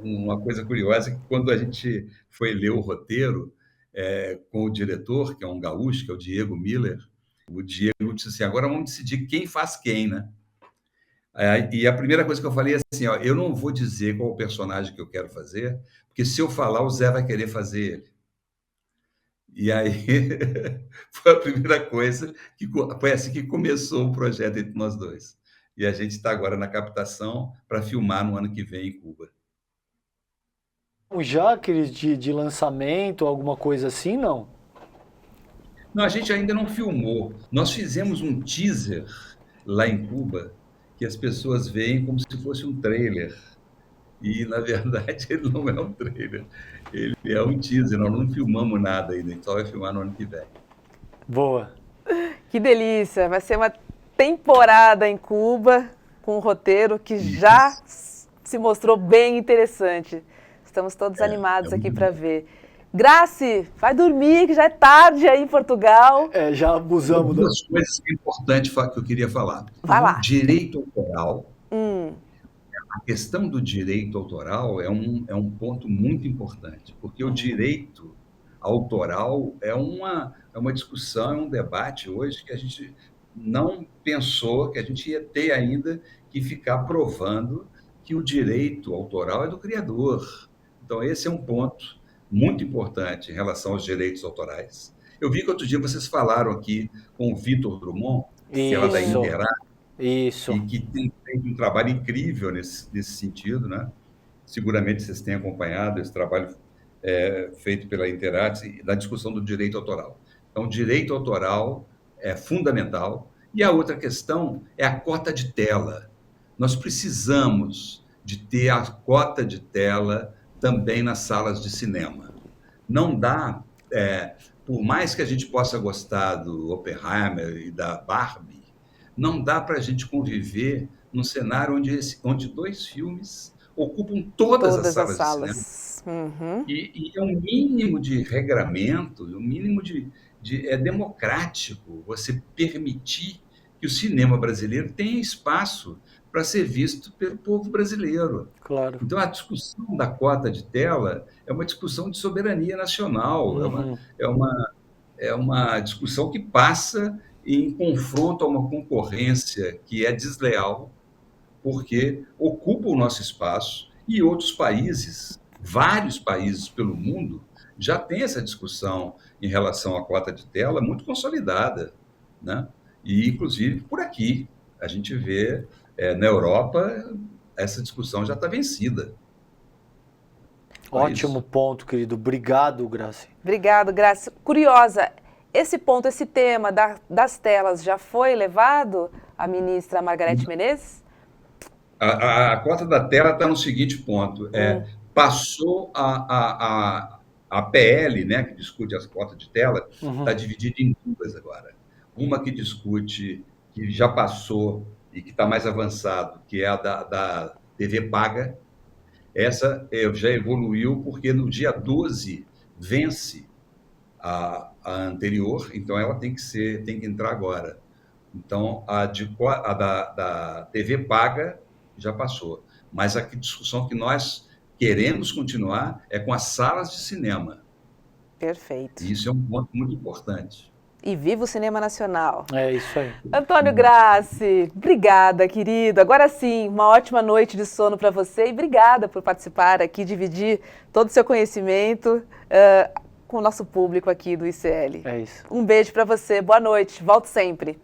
Uma coisa curiosa é que quando a gente foi ler o roteiro com o diretor, que é um gaúcho, que é o Diego Miller, o Diego disse assim, agora vamos decidir quem faz quem, né? E a primeira coisa que eu falei é assim, ó, eu não vou dizer qual o personagem que eu quero fazer, porque se eu falar, o Zé vai querer fazer ele. E aí foi a primeira coisa, foi assim que começou o projeto entre nós 2. E a gente está agora na captação para filmar no ano que vem em Cuba. Já aqueles de lançamento, alguma coisa assim, não? Não, a gente ainda não filmou. Nós fizemos um teaser lá em Cuba, que as pessoas veem como se fosse um trailer. E, na verdade, ele não é um trailer. Ele é um teaser. Nós não filmamos nada ainda. A gente só vai filmar no ano que vem. Boa. Que delícia! Vai ser uma temporada em Cuba com um roteiro que já se mostrou bem interessante. Estamos todos animados aqui para ver. Grace, vai dormir, que já é tarde aí em Portugal. Já abusamos. Duas coisas importantes que eu queria falar. Vai lá. Direito autoral. A questão do direito autoral é um ponto muito importante, porque o direito autoral é uma discussão, é um debate hoje que a gente não pensou que a gente ia ter ainda que ficar provando que o direito autoral é do criador. Então, esse é um ponto muito importante em relação aos direitos autorais. Eu vi que outro dia vocês falaram aqui com o Vitor Drummond, que é da Interact, Isso. e que tem feito um trabalho incrível nesse sentido, né? Seguramente vocês têm acompanhado esse trabalho feito pela Interact na discussão do direito autoral. Então, o direito autoral é fundamental. E a outra questão é a cota de tela. Nós precisamos de ter a cota de tela também nas salas de cinema. Não dá, por mais que a gente possa gostar do Oppenheimer e da Barbie, não dá para a gente conviver num cenário onde 2 filmes ocupam todas as salas de cinema. E é um mínimo de regramento, um mínimo é democrático você permitir que o cinema brasileiro tenha espaço para ser visto pelo povo brasileiro. Claro. Então, a discussão da cota de tela é uma discussão de soberania nacional, é uma discussão que passa em confronto a uma concorrência que é desleal, porque ocupa o nosso espaço e outros países, vários países pelo mundo, já têm essa discussão em relação à cota de tela muito consolidada, né? E, inclusive, por aqui, a gente vê, na Europa, essa discussão já está vencida. Ótimo ponto, querido. Obrigado, Grace. Obrigado, Grace. Curiosa, esse ponto, esse tema das telas já foi levado à ministra Margarete Menezes? A cota da tela está no seguinte ponto. Passou a PL, né, que discute as cotas de tela, está dividida em 2 agora. Uma que discute, que já passou e que está mais avançado, que é a da TV paga, Essa já evoluiu, porque no dia 12 vence a anterior, então ela tem que entrar agora. Então, da TV paga já passou. Mas a discussão que nós queremos continuar é com as salas de cinema. Perfeito. E isso é um ponto muito importante. E viva o cinema nacional. É isso aí. Antônio Grassi, obrigada, querido. Agora sim, uma ótima noite de sono para você e obrigada por participar aqui, dividir todo o seu conhecimento com o nosso público aqui do ICL. É isso. Um beijo para você, boa noite, volto sempre.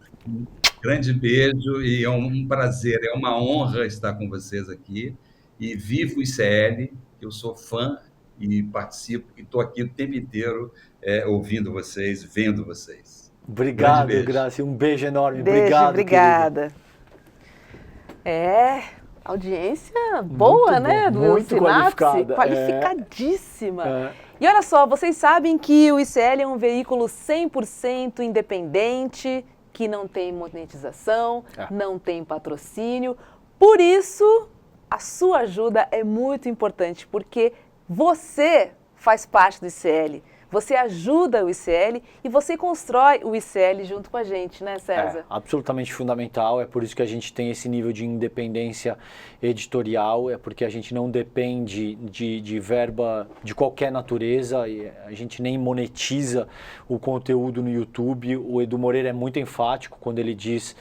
Grande beijo e é um prazer, é uma honra estar com vocês aqui. E viva o ICL, eu sou fã e participo, e estou aqui o tempo inteiro ouvindo vocês, vendo vocês. Obrigado, Grassi, um beijo enorme. Beijo, obrigada. Querida. Audiência boa, muito né? Do muito Sinapse, qualificadíssima. E olha só, vocês sabem que o ICL é um veículo 100% independente, que não tem monetização, não tem patrocínio. Por isso, a sua ajuda é muito importante, porque você faz parte do ICL. Você ajuda o ICL e você constrói o ICL junto com a gente, né, César? É absolutamente fundamental, é por isso que a gente tem esse nível de independência editorial, é porque a gente não depende de verba de qualquer natureza, e a gente nem monetiza o conteúdo no YouTube. O Edu Moreira é muito enfático quando ele diz...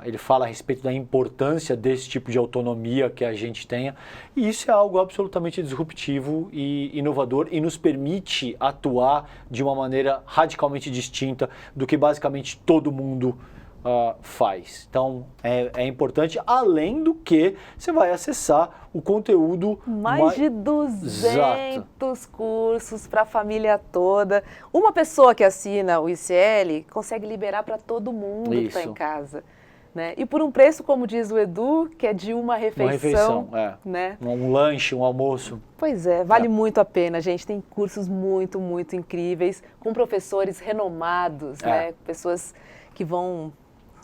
ele fala a respeito da importância desse tipo de autonomia que a gente tenha, e isso é algo absolutamente disruptivo e inovador e nos permite atuar de uma maneira radicalmente distinta do que basicamente todo mundo faz. Então é importante, além do que você vai acessar o conteúdo... Mais de 200 cursos para a família toda. Uma pessoa que assina o ICL consegue liberar para todo mundo que está em casa. Né? E por um preço, como diz o Edu, que é de uma refeição. Né? Um lanche, um almoço. Pois é, vale muito a pena, gente. Tem cursos muito, muito incríveis, com professores renomados, né? Pessoas que vão...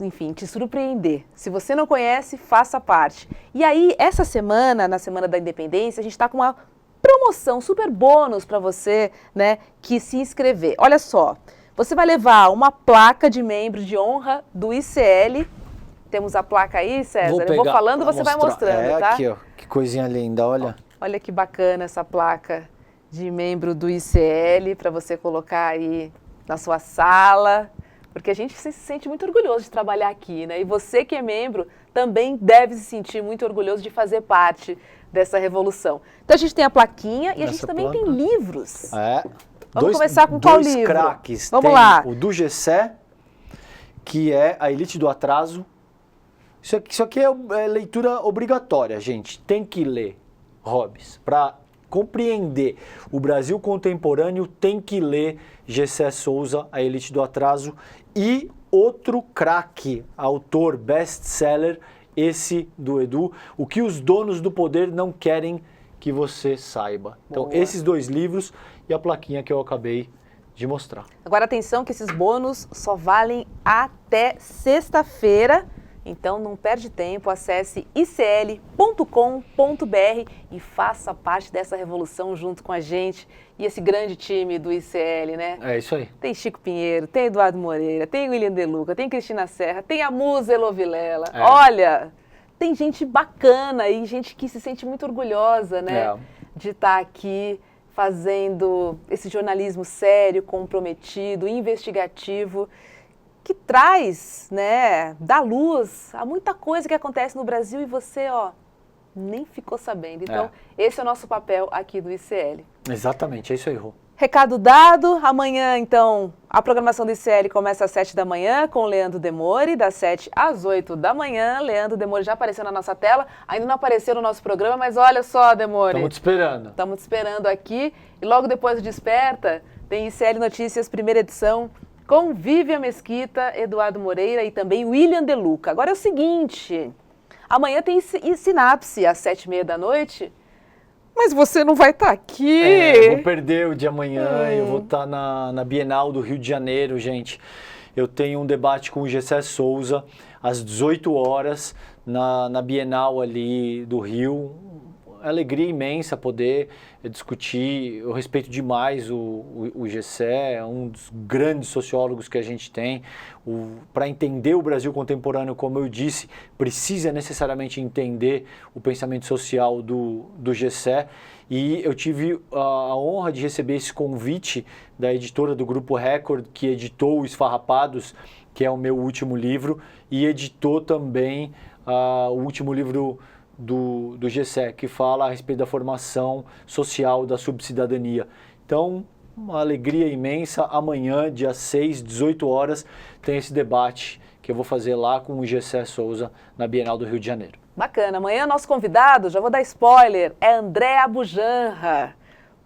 enfim, te surpreender. Se você não conhece, faça parte. E aí, essa semana, na Semana da Independência, a gente está com uma promoção, super bônus para você, né, que se inscrever. Olha só, você vai levar uma placa de membro de honra do ICL. Temos a placa aí, César? Eu vou falando, você vai mostrando, tá? Aqui, ó, que coisinha linda, olha. Olha que bacana essa placa de membro do ICL para você colocar aí na sua sala. Porque a gente se sente muito orgulhoso de trabalhar aqui, né? E você que é membro também deve se sentir muito orgulhoso de fazer parte dessa revolução. Então a gente tem a plaquinha e a gente também tem livros. Vamos começar com qual livro? Dois craques. Vamos lá. O do Gessé, que é A Elite do Atraso. Isso aqui é leitura obrigatória, gente. Tem que ler, Hobbes. Para compreender o Brasil contemporâneo, tem que ler Gessé Souza, A Elite do Atraso. E outro craque, autor best-seller, esse do Edu, O que os donos do poder não querem que você saiba. Então, Boa. Esses dois livros e a plaquinha que eu acabei de mostrar. Agora, atenção que esses bônus só valem até sexta-feira. Então, não perde tempo, acesse icl.com.br e faça parte dessa revolução junto com a gente e esse grande time do ICL, né? É isso aí. Tem Chico Pinheiro, tem Eduardo Moreira, tem William De Luca, tem Cristina Serra, tem a Musa Elovilela. Olha, tem gente bacana e gente que se sente muito orgulhosa, né? De estar aqui fazendo esse jornalismo sério, comprometido, investigativo, que traz, né, dá luz a muita coisa que acontece no Brasil e você, nem ficou sabendo. Então, esse é o nosso papel aqui do ICL. Exatamente, é isso aí, Rô. Recado dado. Amanhã, então, a programação do ICL começa às 7 da manhã com o Leandro Demore, das 7 às 8 da manhã. Leandro Demore já apareceu na nossa tela, ainda não apareceu no nosso programa, mas olha só, Demore. Estamos te esperando. Estamos te esperando aqui. E logo depois do Desperta, tem ICL Notícias, primeira edição, com Vivian Mesquita, Eduardo Moreira e também William De Luca. Agora é o seguinte, amanhã tem Sinapse às 7h30 da noite, mas você não vai estar aqui. Eu vou perder o de amanhã, eu vou estar na Bienal do Rio de Janeiro, gente. Eu tenho um debate com o Gessé Souza às 18 horas na Bienal ali do Rio, alegria imensa poder discutir. Eu respeito demais o Gessé, é um dos grandes sociólogos que a gente tem. Para entender o Brasil contemporâneo, como eu disse, precisa necessariamente entender o pensamento social do Gessé. E eu tive a honra de receber esse convite da editora do Grupo Record, que editou Esfarrapados, que é o meu último livro, e editou também o último livro do Gessé, que fala a respeito da formação social da subcidadania. Então, uma alegria imensa. Amanhã, dia 6, 18 horas, tem esse debate que eu vou fazer lá com o Gessé Souza na Bienal do Rio de Janeiro. Bacana. Amanhã nosso convidado, já vou dar spoiler, é André Abujanra,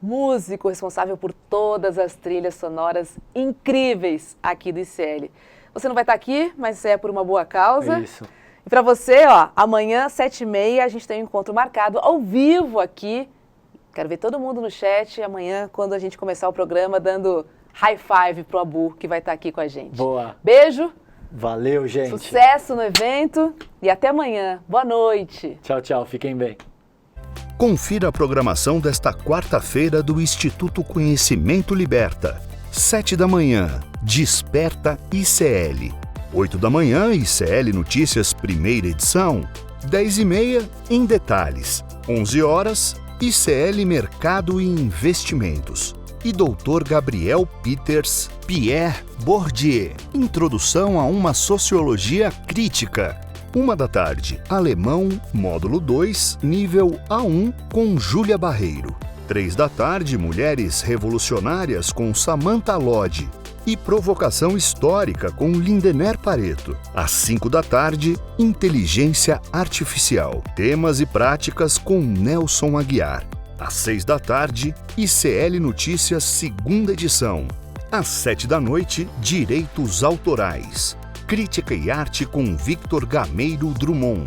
músico responsável por todas as trilhas sonoras incríveis aqui do ICL. Você não vai estar aqui, mas é por uma boa causa. Isso. E para você, amanhã, 7h30, a gente tem um encontro marcado ao vivo aqui. Quero ver todo mundo no chat amanhã, quando a gente começar o programa, dando high five pro Abu, que vai estar aqui com a gente. Boa. Beijo. Valeu, gente. Sucesso no evento e até amanhã. Boa noite. Tchau, tchau. Fiquem bem. Confira a programação desta quarta-feira do Instituto Conhecimento Liberta. 7h, Desperta ICL. 8h, ICL Notícias, primeira edição. 10h30, Em Detalhes. 11h, ICL Mercado e Investimentos. E Dr. Gabriel Peters, Pierre Bourdieu, Introdução a uma Sociologia Crítica. 13h, Alemão, Módulo 2, Nível A1, com Júlia Barreiro. 15h, Mulheres Revolucionárias, com Samantha Lodge. E Provocação Histórica, com Lindener Pareto. Às 5h, Inteligência Artificial. Temas e Práticas, com Nelson Aguiar. Às 6h, ICL Notícias, segunda edição. Às 7h, Direitos Autorais. Crítica e Arte, com Victor Gameiro Drummond.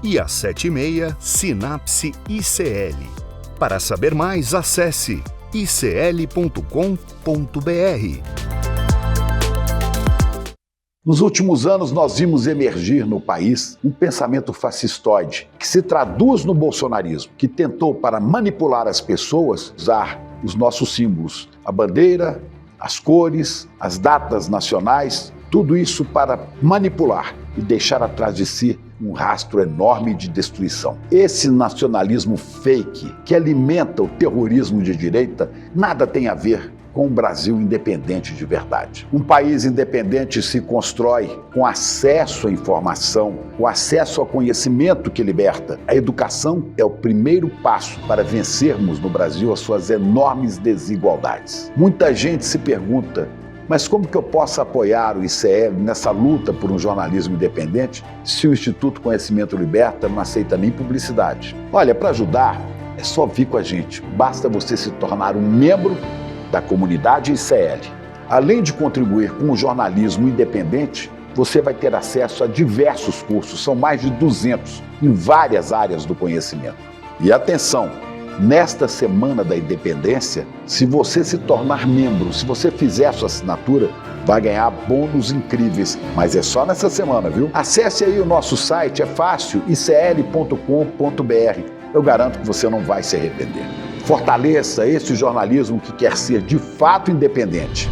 E às 7h30, Sinapse ICL. Para saber mais, acesse icl.com.br. Nos últimos anos, nós vimos emergir no país um pensamento fascistoide, que se traduz no bolsonarismo, que tentou, para manipular as pessoas, usar os nossos símbolos, a bandeira, as cores, as datas nacionais, tudo isso para manipular e deixar atrás de si um rastro enorme de destruição. Esse nacionalismo fake, que alimenta o terrorismo de direita, nada tem a ver com um Brasil independente de verdade. Um país independente se constrói com acesso à informação, com acesso ao conhecimento que liberta. A educação é o primeiro passo para vencermos no Brasil as suas enormes desigualdades. Muita gente se pergunta, mas como que eu posso apoiar o ICL nessa luta por um jornalismo independente se o Instituto Conhecimento Liberta não aceita nem publicidade? Olha, para ajudar, é só vir com a gente. Basta você se tornar um membro da comunidade ICL. Além de contribuir com o jornalismo independente, você vai ter acesso a diversos cursos, são mais de 200, em várias áreas do conhecimento. E atenção, nesta Semana da Independência, se você se tornar membro, se você fizer a sua assinatura, vai ganhar bônus incríveis, mas é só nessa semana, viu? Acesse aí o nosso site, é fácil, icl.com.br. Eu garanto que você não vai se arrepender. Fortaleça esse jornalismo que quer ser de fato independente.